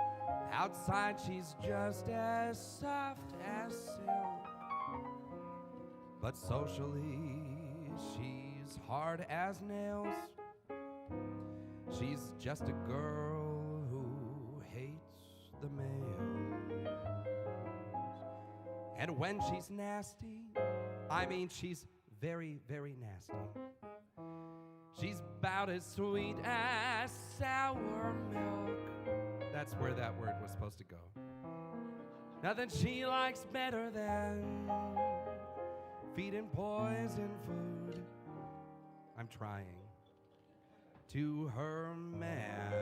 Outside she's just as soft as silk, but socially she's hard as nails. She's just a girl who hates the males. And when she's nasty, I mean she's very, very nasty. She's about as sweet as sour milk. That's where that word was supposed to go. Nothing she likes better than feeding poison food. I'm trying. To her man.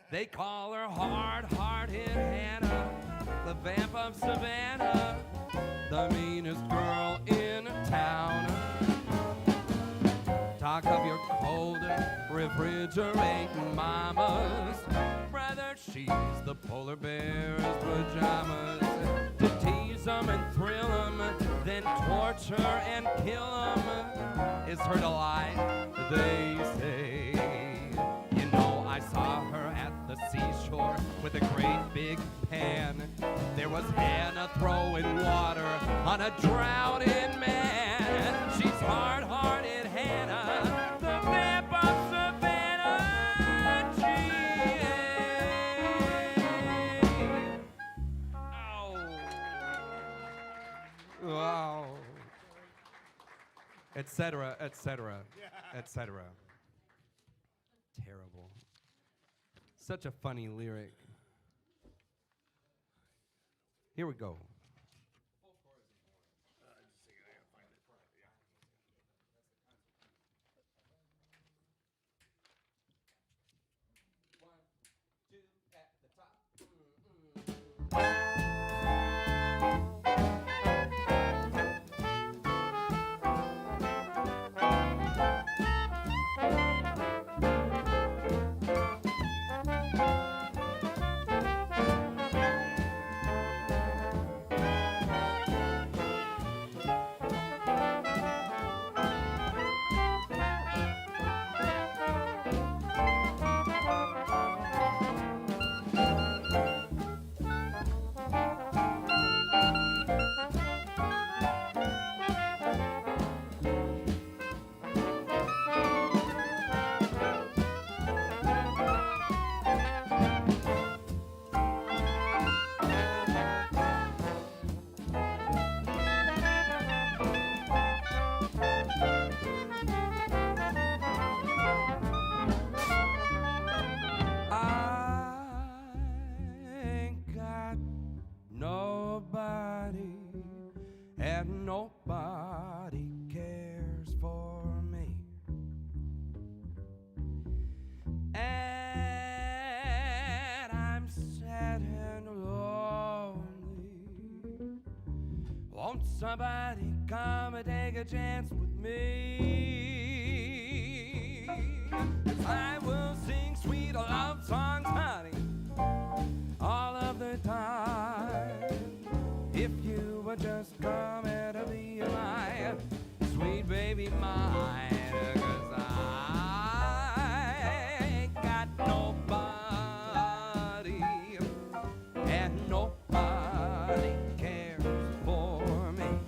They call her hard-hearted Hannah, the vamp of Savannah, the meanest girl in town. Talk of your cold, refrigerating mamas. Brother, she's the polar bear's pajamas. To tease them and thrill them, then torture and kill them is her delight, they say. You know, I saw her at the seashore with a great big pan. There was Hannah throwing water on a drowning man. She's hard-hearted Hannah, the vamp of Savannah. Oh. Wow. Etc., etc., etc. Terrible. Such a funny lyric. Here we go. One, two, at the top. Nobody cares for me. And I'm sad and lonely. Won't somebody come and take a chance with me? 'Cause I will sing sweet love songs, honey, all of the time. If you would just come and be my sweet baby mine, 'cause I ain't got nobody, and nobody cares for me.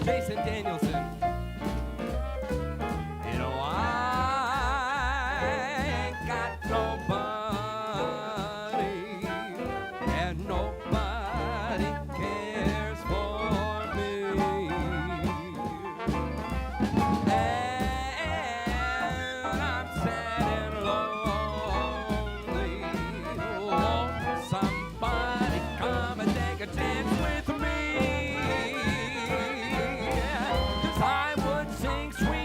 Jason Danielson. You know, I ain't got nobody, and nobody cares for me. And I'm sad and lonely. Won't somebody come and take a chance with me? I would sing sweet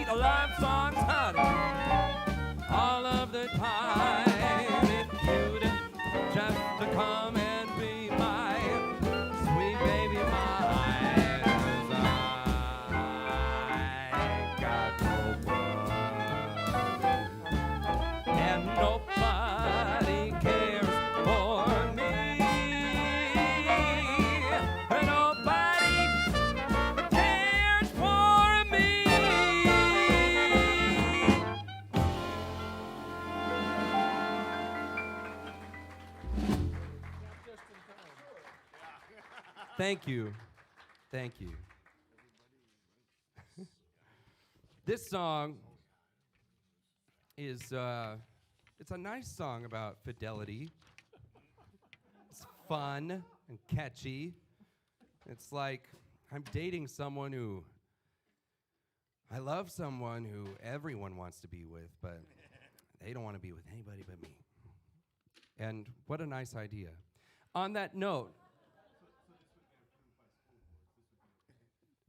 Thank you. Thank you. This song is, it's a nice song about fidelity. It's fun and catchy. It's like I'm dating someone who, I love someone who everyone wants to be with, but they don't want to be with anybody but me. And what a nice idea. On that note,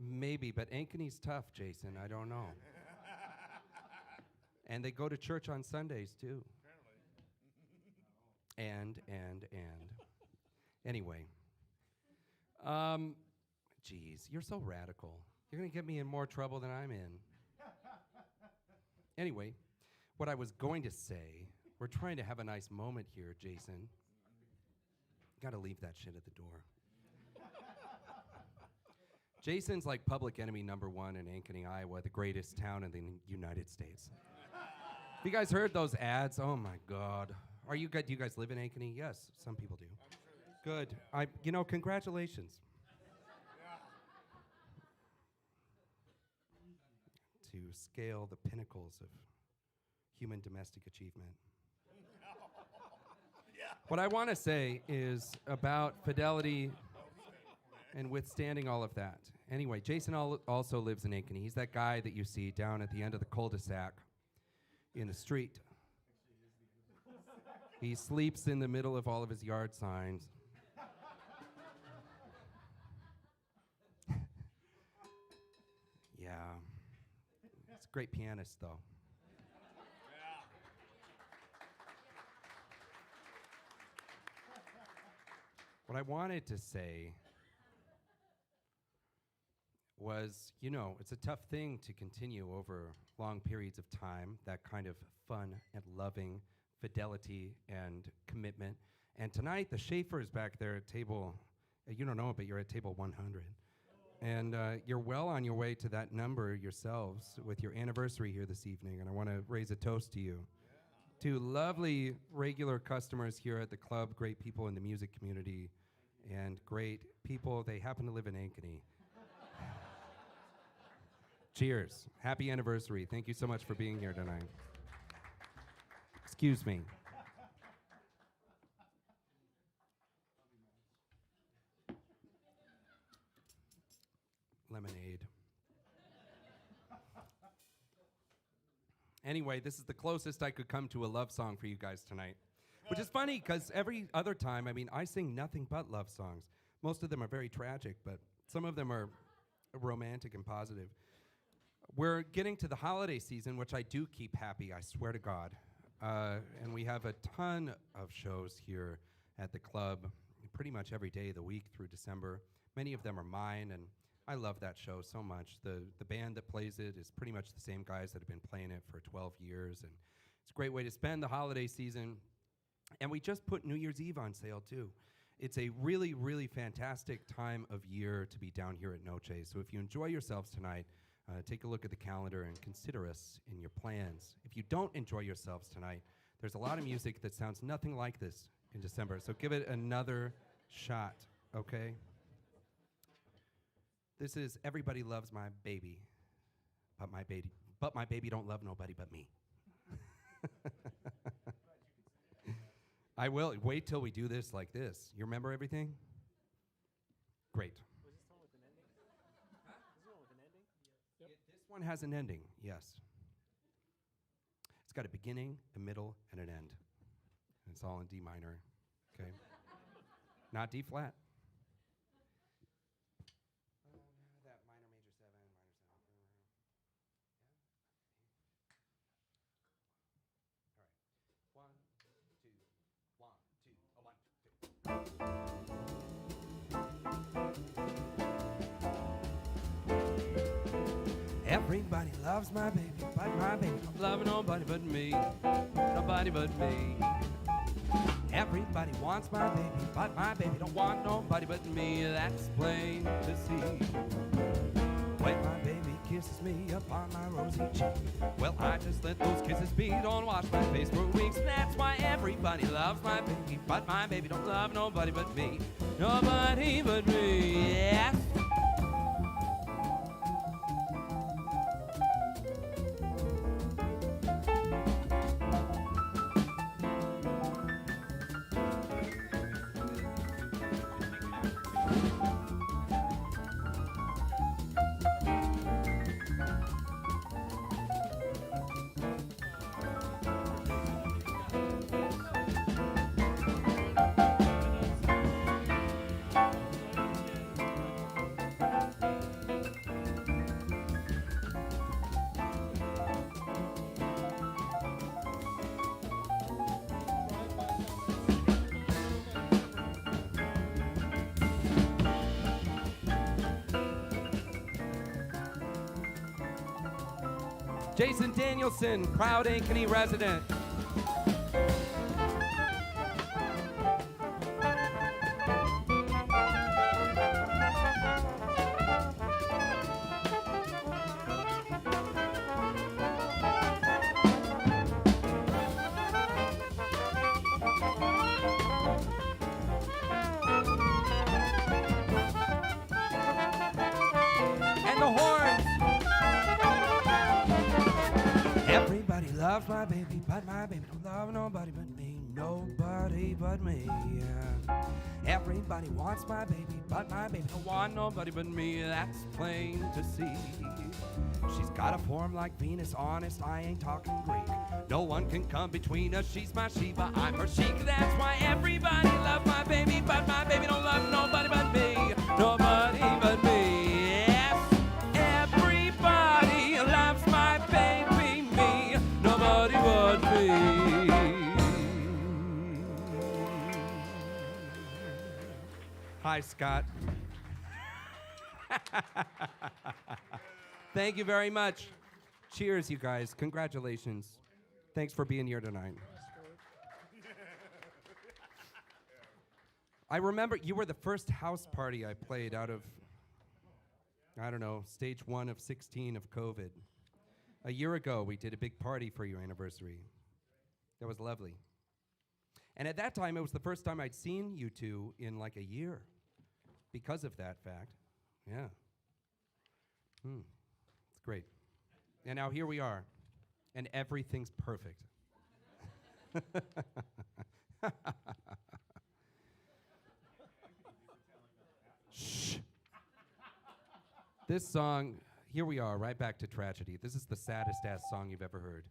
maybe, but Ankeny's tough, Jason. I don't know. And they go to church on Sundays, too. And. Anyway. Geez, you're so radical. You're going to get me in more trouble than I'm in. Anyway, what I was going to say, we're trying to have a nice moment here, Jason. Got to leave that shit at the door. Jason's like public enemy number 1 in Ankeny, Iowa, the greatest town in the United States. Have you guys heard those ads? Oh my God. Do you guys live in Ankeny? Yes, some people do. Good. Congratulations. To scale the pinnacles of human domestic achievement. What I want to say is about fidelity and withstanding all of that. Anyway, Jason also lives in Ankeny. He's that guy that you see down at the end of the cul-de-sac in the street. He sleeps in the middle of all of his yard signs. Yeah. He's a great pianist, though. What I wanted to say was, it's a tough thing to continue over long periods of time, that kind of fun and loving fidelity and commitment. And tonight, the Schaefer is back there at table, you don't know it, but you're at table 100. And you're well on your way to that number yourselves with your anniversary here this evening. And I want to raise a toast to you. To lovely regular customers here at the club, great people in the music community, and great people, they happen to live in Ankeny. Cheers. Happy anniversary. Thank you so much for being here tonight. Excuse me. Lemonade. Anyway, this is the closest I could come to a love song for you guys tonight. Which is funny, because every other time, I sing nothing but love songs. Most of them are very tragic, but some of them are romantic and positive. We're getting to the holiday season, which I do keep happy, I swear to God. And we have a ton of shows here at the club, pretty much every day of the week through December. Many of them are mine, and I love that show so much. The band that plays it is pretty much the same guys that have been playing it for 12 years, and it's a great way to spend the holiday season. And we just put New Year's Eve on sale, too. It's a really, really fantastic time of year to be down here at Noce. So if you enjoy yourselves tonight, take a look at the calendar and consider us in your plans. If you don't enjoy yourselves tonight, there's a lot of music that sounds nothing like this in December. So give it another shot, okay? This is Everybody Loves My Baby, but my baby don't love nobody but me. I will. Wait till we do this like this. You remember everything? Great. Was this one with an ending? Huh? Is this one with an ending? Yep. This one has an ending, yes. It's got a beginning, a middle, and an end. And it's all in D minor, okay? Not D flat. That minor, major 7, minor 7. All right. 1, 2, 1, 2. Everybody loves my baby, but my baby don't love nobody but me. Nobody but me. Everybody wants my baby, but my baby don't want nobody but me. That's plain to see. When my baby kisses me up on my rosy cheek, well, I just let those kisses be. Don't wash my face for weeks. That's why everybody loves my baby, but my baby don't love nobody but me. Nobody but me. Jason Danielson, proud Ankeny resident. Loves my baby, but my baby don't love nobody but me, nobody but me. Yeah. Everybody wants my baby, but my baby don't want nobody but me. That's plain to see. She's got a form like Venus, honest, I ain't talking Greek. No one can come between us, she's my Shiva, I'm her Sheik. That's why everybody loves my baby, but my baby don't love nobody but me, nobody but me. Yes, everybody loves my baby, me, nobody but me. Hi, Scott. Thank you very much. Cheers, you guys. Congratulations. Thanks for being here tonight. I remember you were the first house party I played out of, I don't know, stage 1 of 16 of COVID. A year ago, we did a big party for your anniversary. That was lovely. And at that time, it was the first time I'd seen you two in like a year because of that fact. Yeah. It's great. And now here we are, and everything's perfect. Shh. This song, here we are, right back to tragedy. This is the saddest ass song you've ever heard.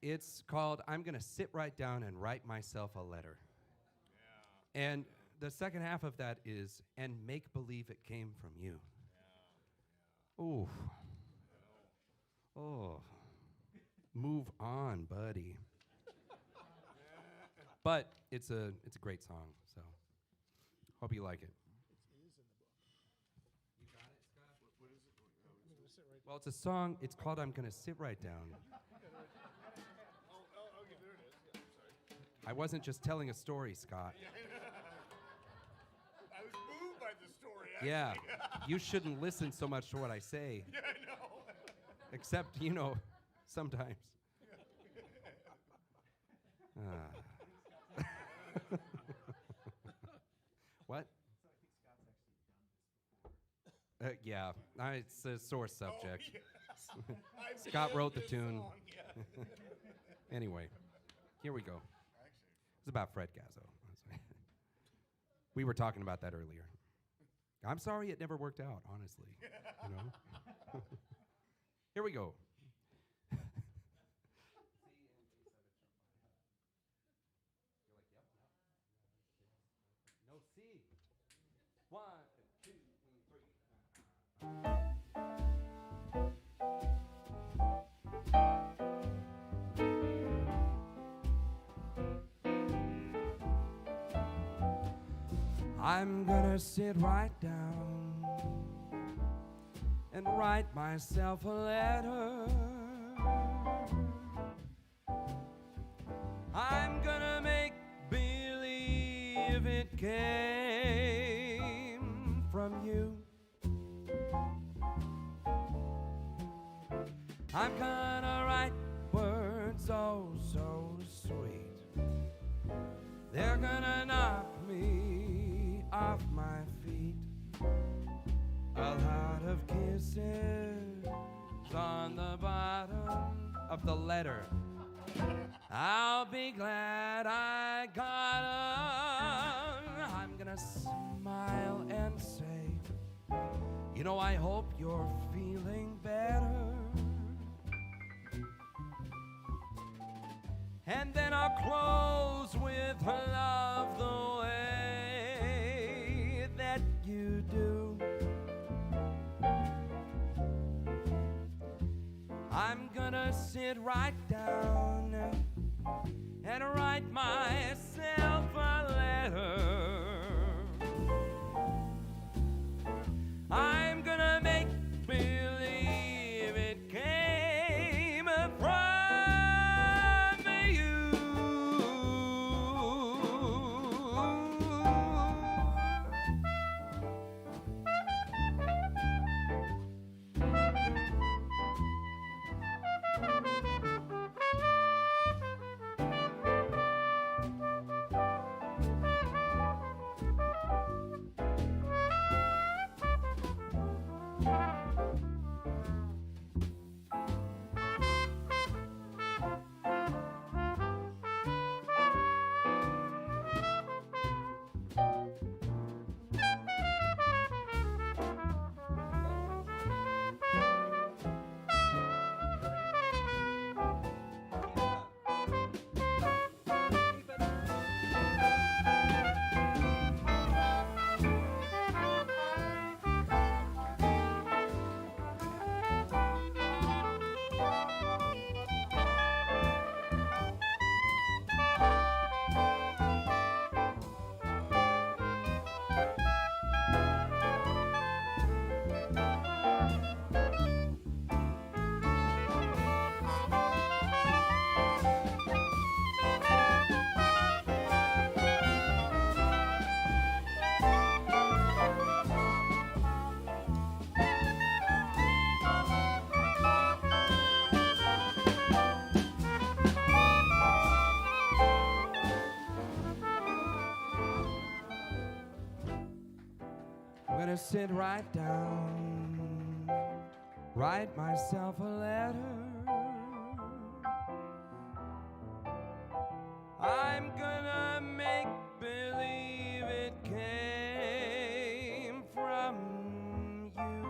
It's called I'm Gonna Sit Right Down and Write Myself a Letter. Yeah. And the second half of that is, and make believe it came from you. Yeah. Ooh. Oh. Move on, buddy. But it's a great song, so hope you like it. You got it, Scott? What is it? Well, it's a song. It's called I'm Gonna Sit Right Down. Okay, there it is. Yeah, I'm sorry. I wasn't just telling a story, Scott. I was moved by the story, actually. Yeah, you shouldn't listen so much to what I say. Yeah, I know. Except, sometimes. What? Yeah, it's a sore subject. Oh, yes. Scott wrote the tune. Song, yeah. Anyway, here we go. It's about Fred Gazzo. We were talking about that earlier. I'm sorry it never worked out, honestly. Here we go. Noce. 1, 2, 3. I'm gonna sit right down and write myself a letter. I'm gonna make believe it came from you. I'm gonna write words oh so sweet. They're gonna knock me off my feet. A lot of kisses on the bottom of the letter. I'll be glad I got 'em. I'm gonna smile and say, I hope you're feeling better. And then I'll close with love the way that you do. I'm gonna sit right down and write myself a letter. I'm gonna make believe it sit right down, write myself a letter. I'm gonna make believe it came from you.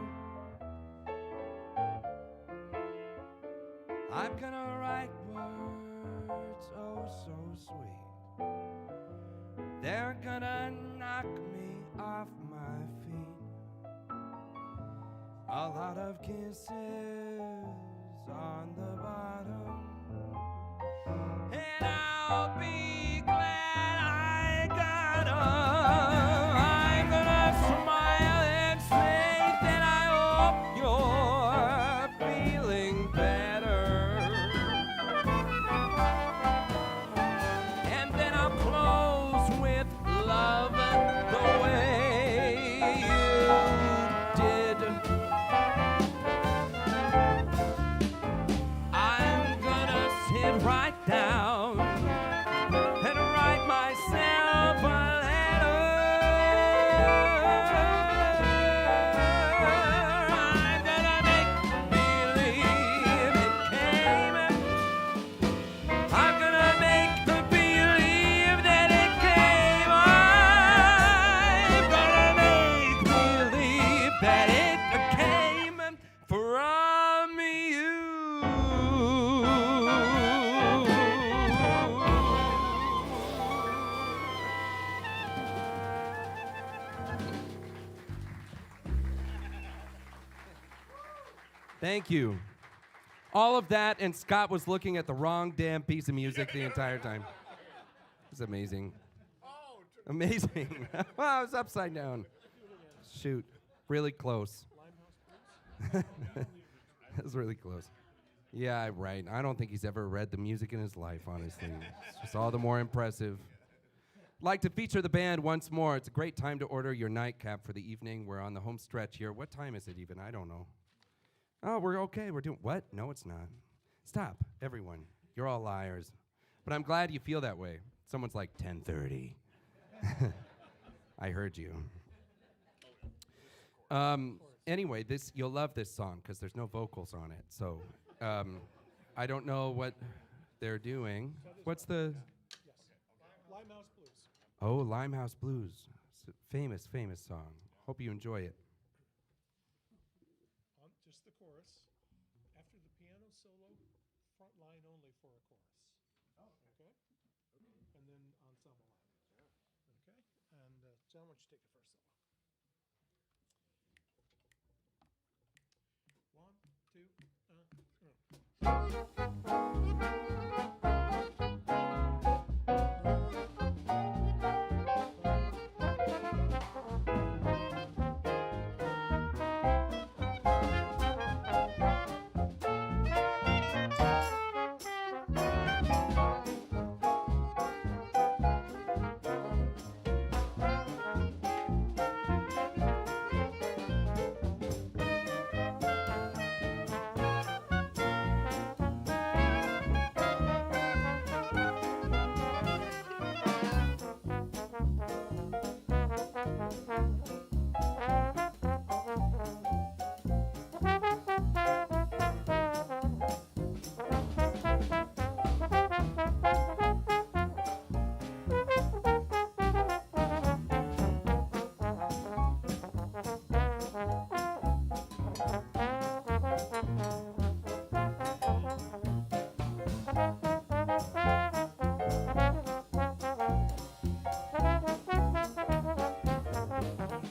I'm gonna write words oh so sweet. They're gonna knock me off my feet. A lot of kisses on the bottom, and I'll be glad I got 'em. I'm gonna smile and say that I hope you're feeling better. And then I'll close with love the way you did. I'm gonna sit right down and write myself a letter. I'm gonna make believe it came. I'm gonna make believe that it came. I'm gonna make believe that it came from you. Thank you. All of that, and Scott was looking at the wrong damn piece of music the entire time. It's amazing. Amazing. Well, I was upside down. Shoot. Really close. That was really close. Yeah, right. I don't think he's ever read the music in his life, honestly. It's just all the more impressive. Like to feature the band once more. It's a great time to order your nightcap for the evening. We're on the home stretch here. What time is it even? I don't know. Oh, we're okay. We're doing what? No, it's not. Stop, everyone. You're all liars. But I'm glad you feel that way. Someone's like 10:30. I heard you. Anyway, you'll love this song because there's no vocals on it. So I don't know what they're doing. What's the? Yes. Limehouse Blues. Oh, Limehouse Blues. It's a famous, famous song. Hope you enjoy it. Just the chorus. After the piano solo, front line only for a chorus. Okay? And then ensemble line. Okay? And John, why don't you take the first solo? 1,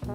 2.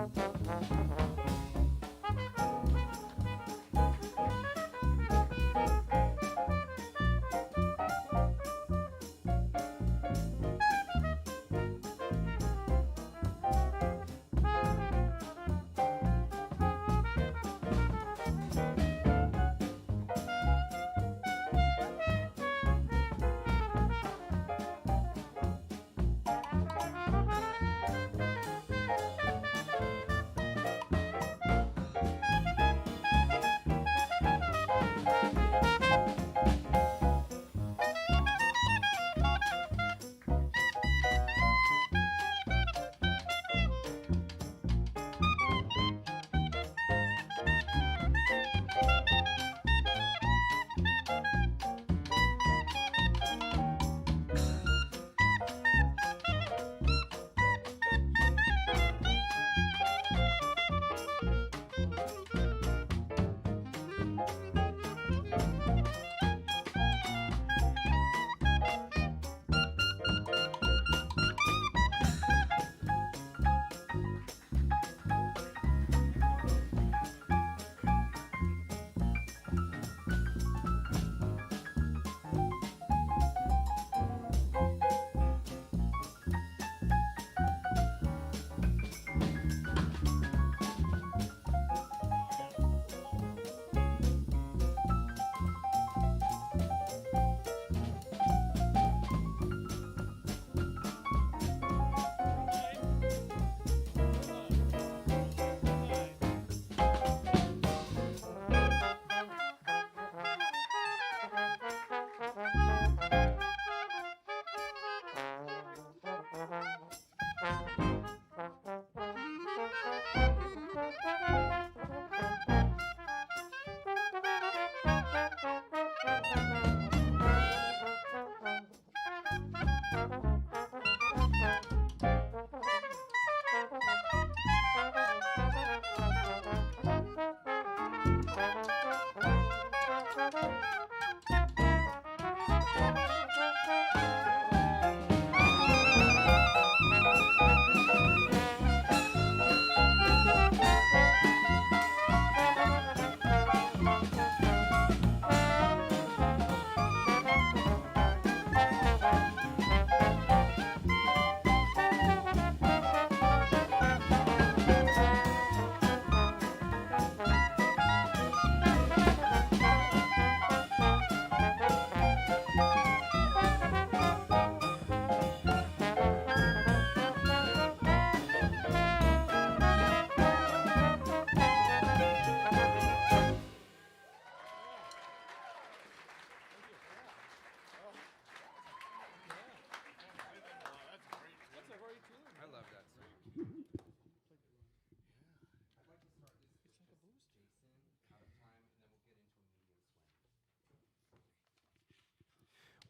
I love that song.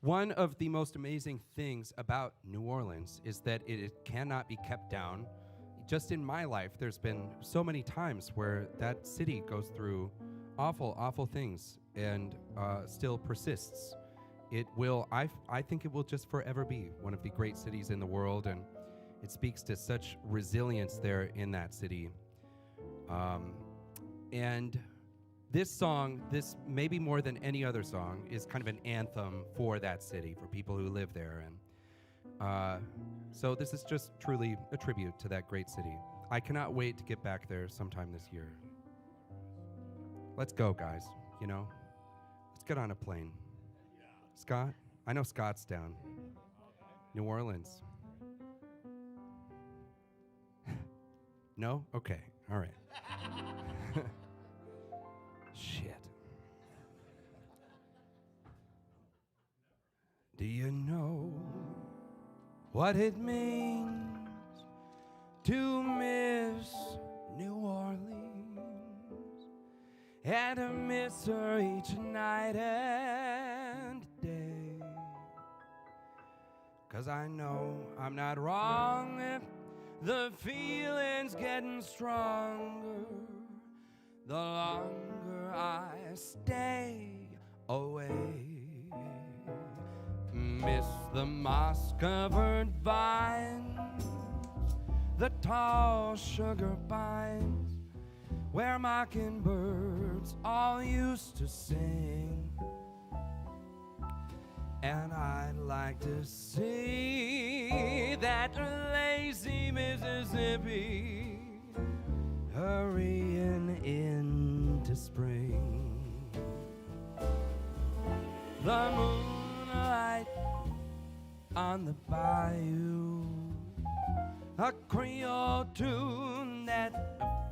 One of the most amazing things about New Orleans is that it cannot be kept down. Just in my life, there's been so many times where that city goes through awful, awful things and still persists. It will, I think it will just forever be one of the great cities in the world, and it speaks to such resilience there in that city. And this song, this maybe more than any other song, is kind of an anthem for that city, for people who live there. And so this is just truly a tribute to that great city. I cannot wait to get back there sometime this year. Let's go, guys, you know? Let's get on a plane. Scott? I know Scott's down. New Orleans. No? Okay, all right. Shit. Do you know what it means to miss New Orleans and to miss her each night and day? 'Cause I know I'm not wrong if the feeling's getting stronger the longer I stay away. Miss the moss-covered vines, the tall sugar pines, where mockingbirds all used to sing. And I'd like to see that lazy Mississippi hurrying into spring. The moonlight on the bayou, a Creole tune that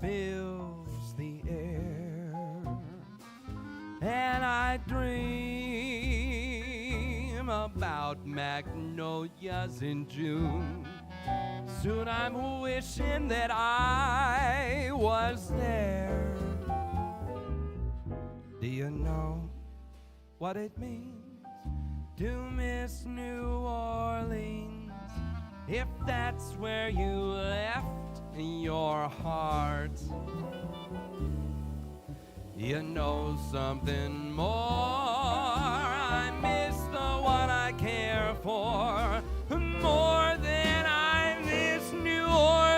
fills the air, and I dream about magnolias in June. Soon I'm wishing that I was there. Do you know what it means to miss New Orleans, if that's where you left your heart? You know something more, I miss the one I care for more than I miss New Orleans.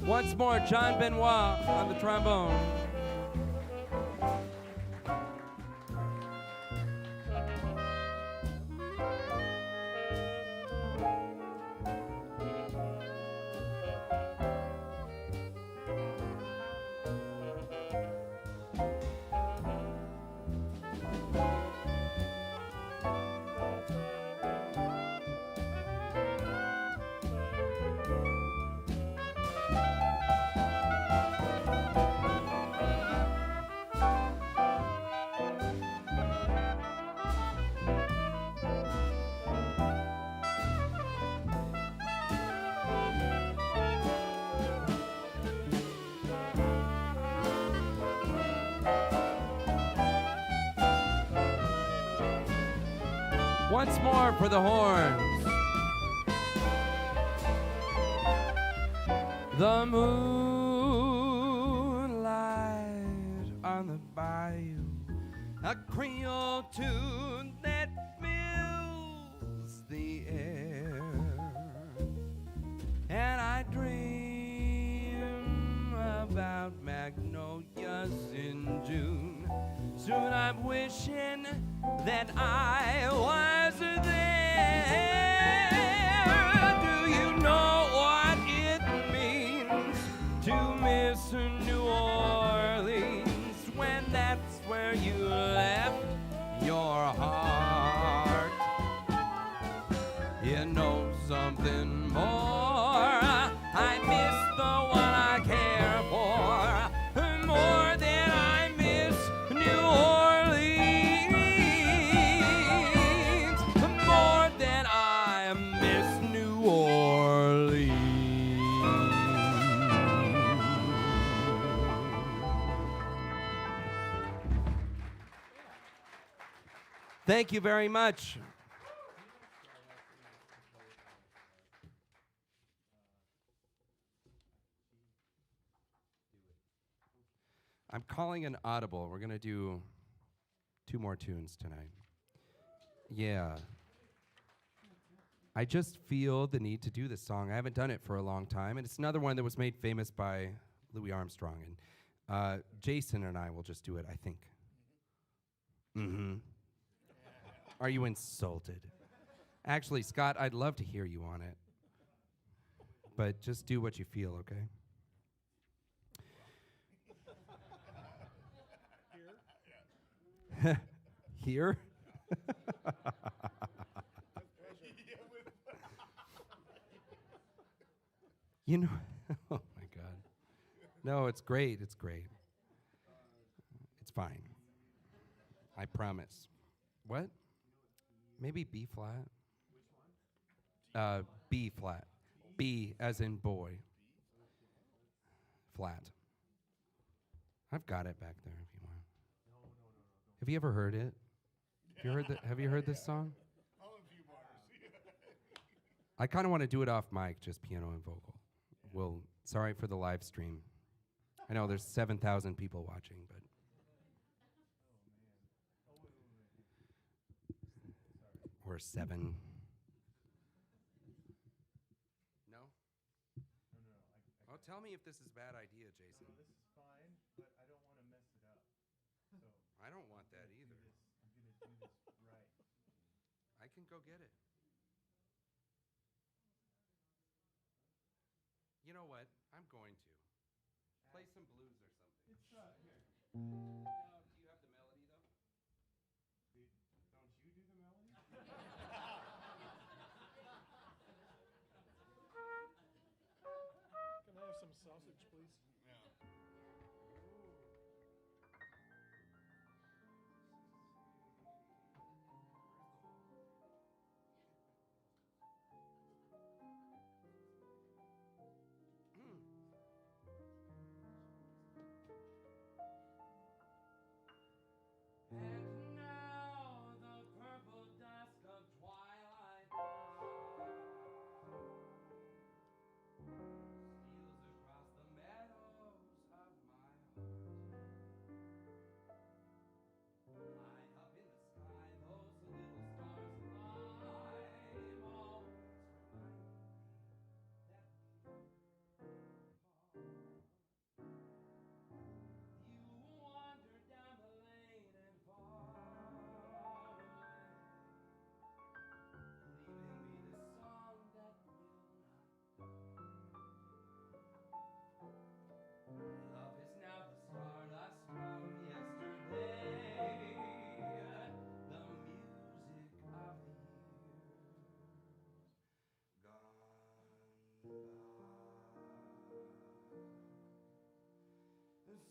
Once more, John Benoit on the trombone. Once more for the horns. The moonlight on the bayou, a Creole tune that fills the air, and I dream about magnolias in June. Soon I'm wishing that I was there. Do you know what it means to miss New Orleans when that's where you left your heart? You know something more. I miss the one I care for more than I miss New Orleans, more than I miss New Orleans. Thank you very much. I'm calling an audible. We're going to do 2 more tunes tonight. Yeah. I just feel the need to do this song. I haven't done it for a long time, and it's another one that was made famous by Louis Armstrong. And Jason and I will just do it, I think. Mm-hmm. Are you insulted? Actually, Scott, I'd love to hear you on it. But just do what you feel, okay? Here? You know, oh my God. No, it's great. It's great. It's fine. I promise. What? Maybe B flat. B flat. B as in boy. Flat. I've got it back there if you want. Have you ever heard it? Have you heard this song? I kind of want to do it off mic, just piano and vocal. Well, sorry for the live stream. I know there's 7,000 people watching, but or 7. No? Oh, tell me if this is a bad idea, Jason. No, this is fine, but I don't want to mess it up. So I don't want that either. I'm going to do this right. I can go get it. You know what? I'm going to. Play some blues or something. It's here. No, do you have the melody, though? Don't you do the melody? Can I have some sausage, please? And now the purple dusk of twilight steals across the meadows of my heart. High up in the sky, those little stars alive always remind me that we are apart. You wander down the lane and far away, leaving me this song that will not die. Love is now the stardust from yesterday, the music of the years gone by.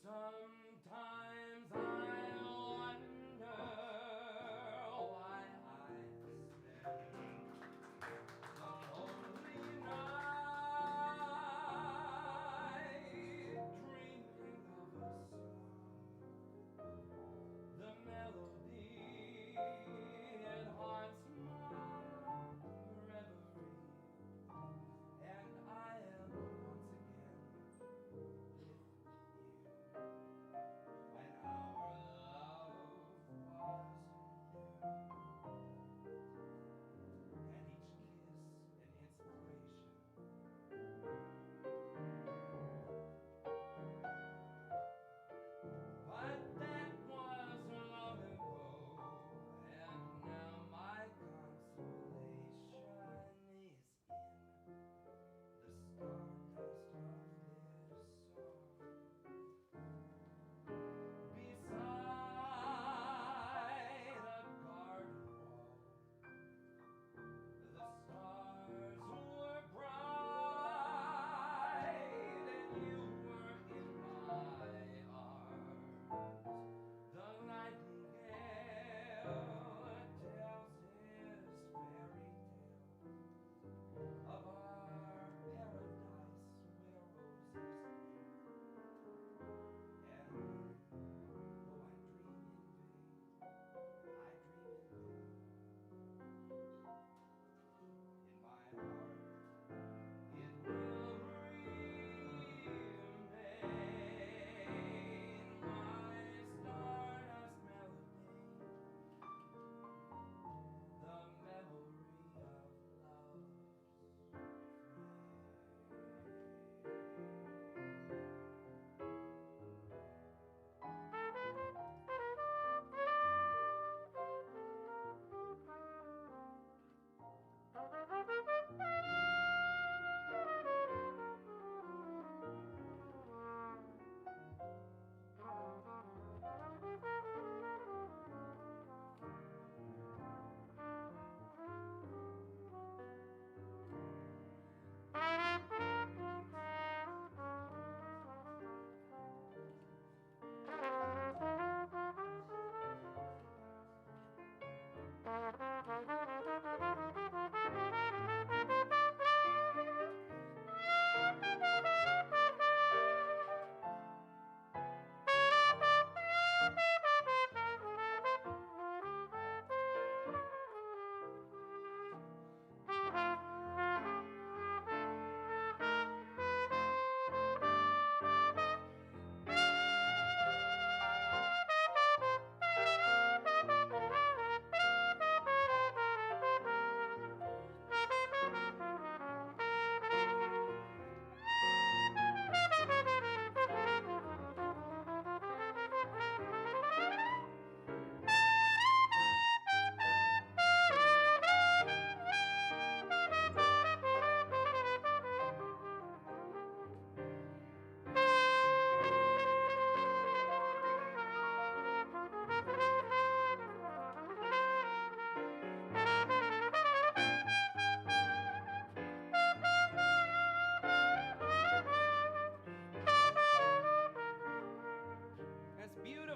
Sometimes I wonder why I spend the lonely night dreaming of a song, the melody it haunts my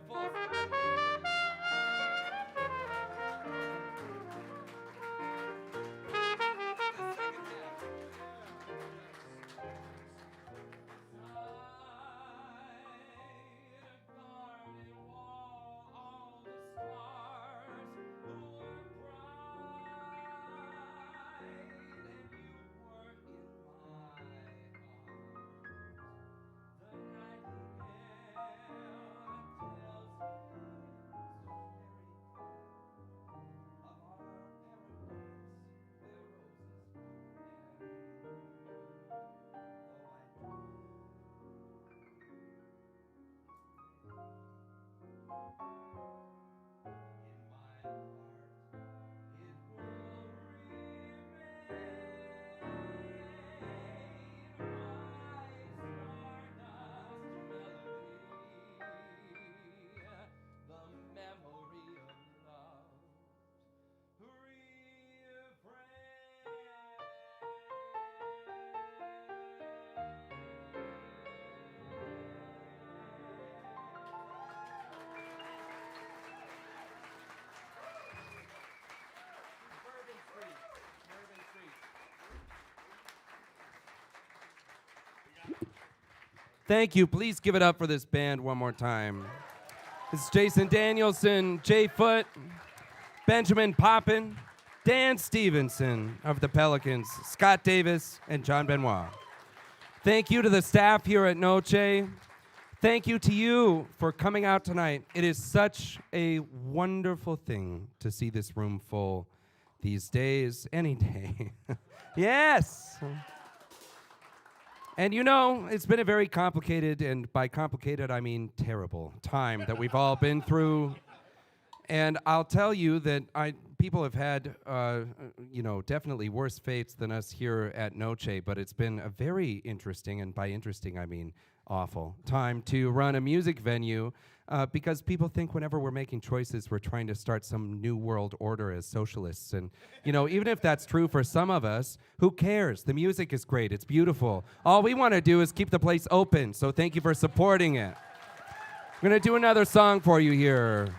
full. Thank you. Please give it up for this band one more time. This is Jason Danielson, Jay Foote, Benjamin Poppin, Dan Stevenson of the Pelicans, Scott Davis, and John Benoit. Thank you to the staff here at Noce. Thank you to you for coming out tonight. It is such a wonderful thing to see this room full these days, any day. Yes! And you know, it's been a very complicated, and by complicated I mean terrible, time that we've all been through. And I'll tell you that people have had, definitely worse fates than us here at Noce, but it's been a very interesting, and by interesting I mean awful, time to run a music venue because people think whenever we're making choices, we're trying to start some new world order as socialists. And, even if that's true for some of us, who cares? The music is great. It's beautiful. All we want to do is keep the place open, so thank you for supporting it. We're going to do another song for you here.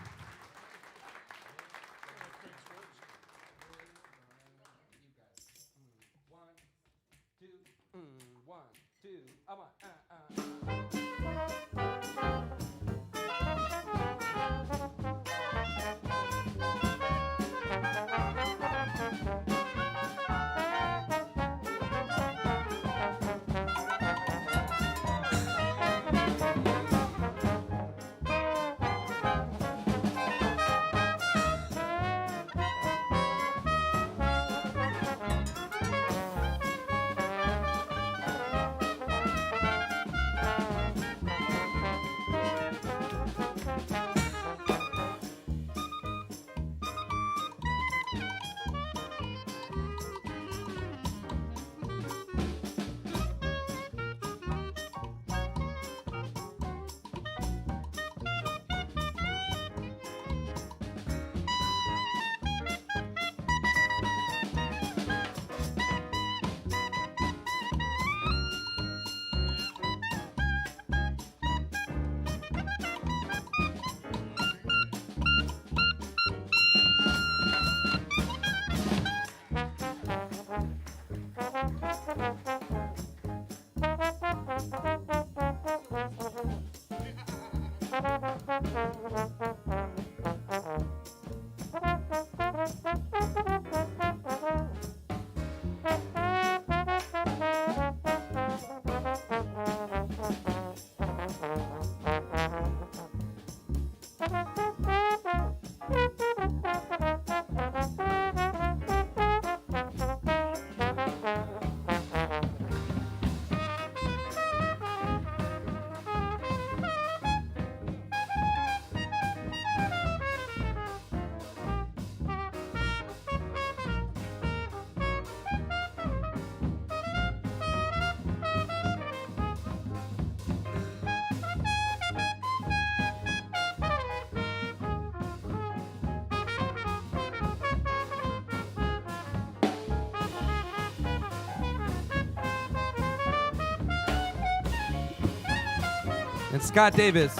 And Scott Davis.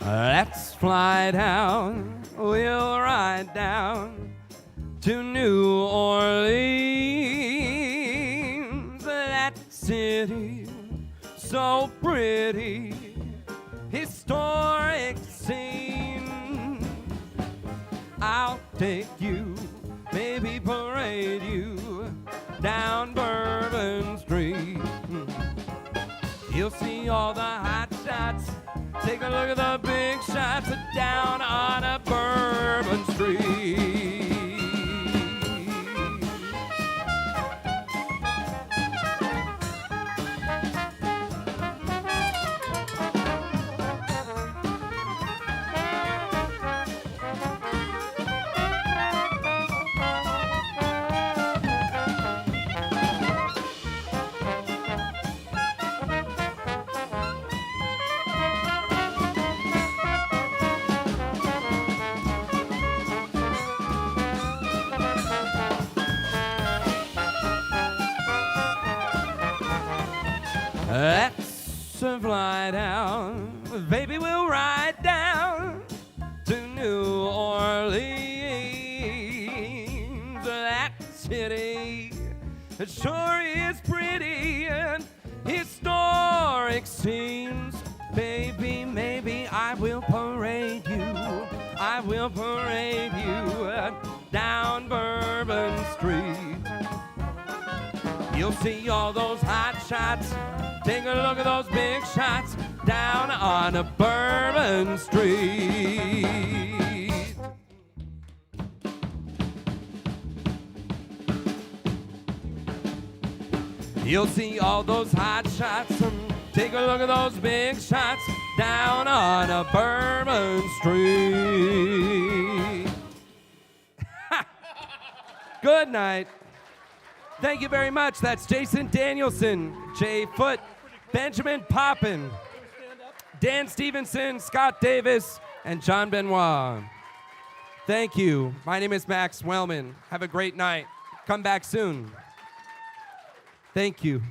Let's fly down, we'll ride down to New Orleans. That city, so pretty, historic scene. I'll take you, maybe parade you down Bourbon Street. You'll see all the hot shots. Take a look at the big shots down on a Bourbon Street. Let's fly down, baby, we'll ride down to New Orleans. That city, it sure is pretty and historic scenes. Baby, maybe I will parade you, down Bourbon Street. You'll see all those hot shots. Take a look at those big shots down on a Bourbon Street. You'll see all those hot shots. Take a look at those big shots down on a Bourbon Street. Good night. Thank you very much. That's Jason Danielson, Jay Foote, Benjamin Poppin, Dan Stevenson, Scott Davis, and John Benoit. Thank you. My name is Max Wellman. Have a great night. Come back soon. Thank you.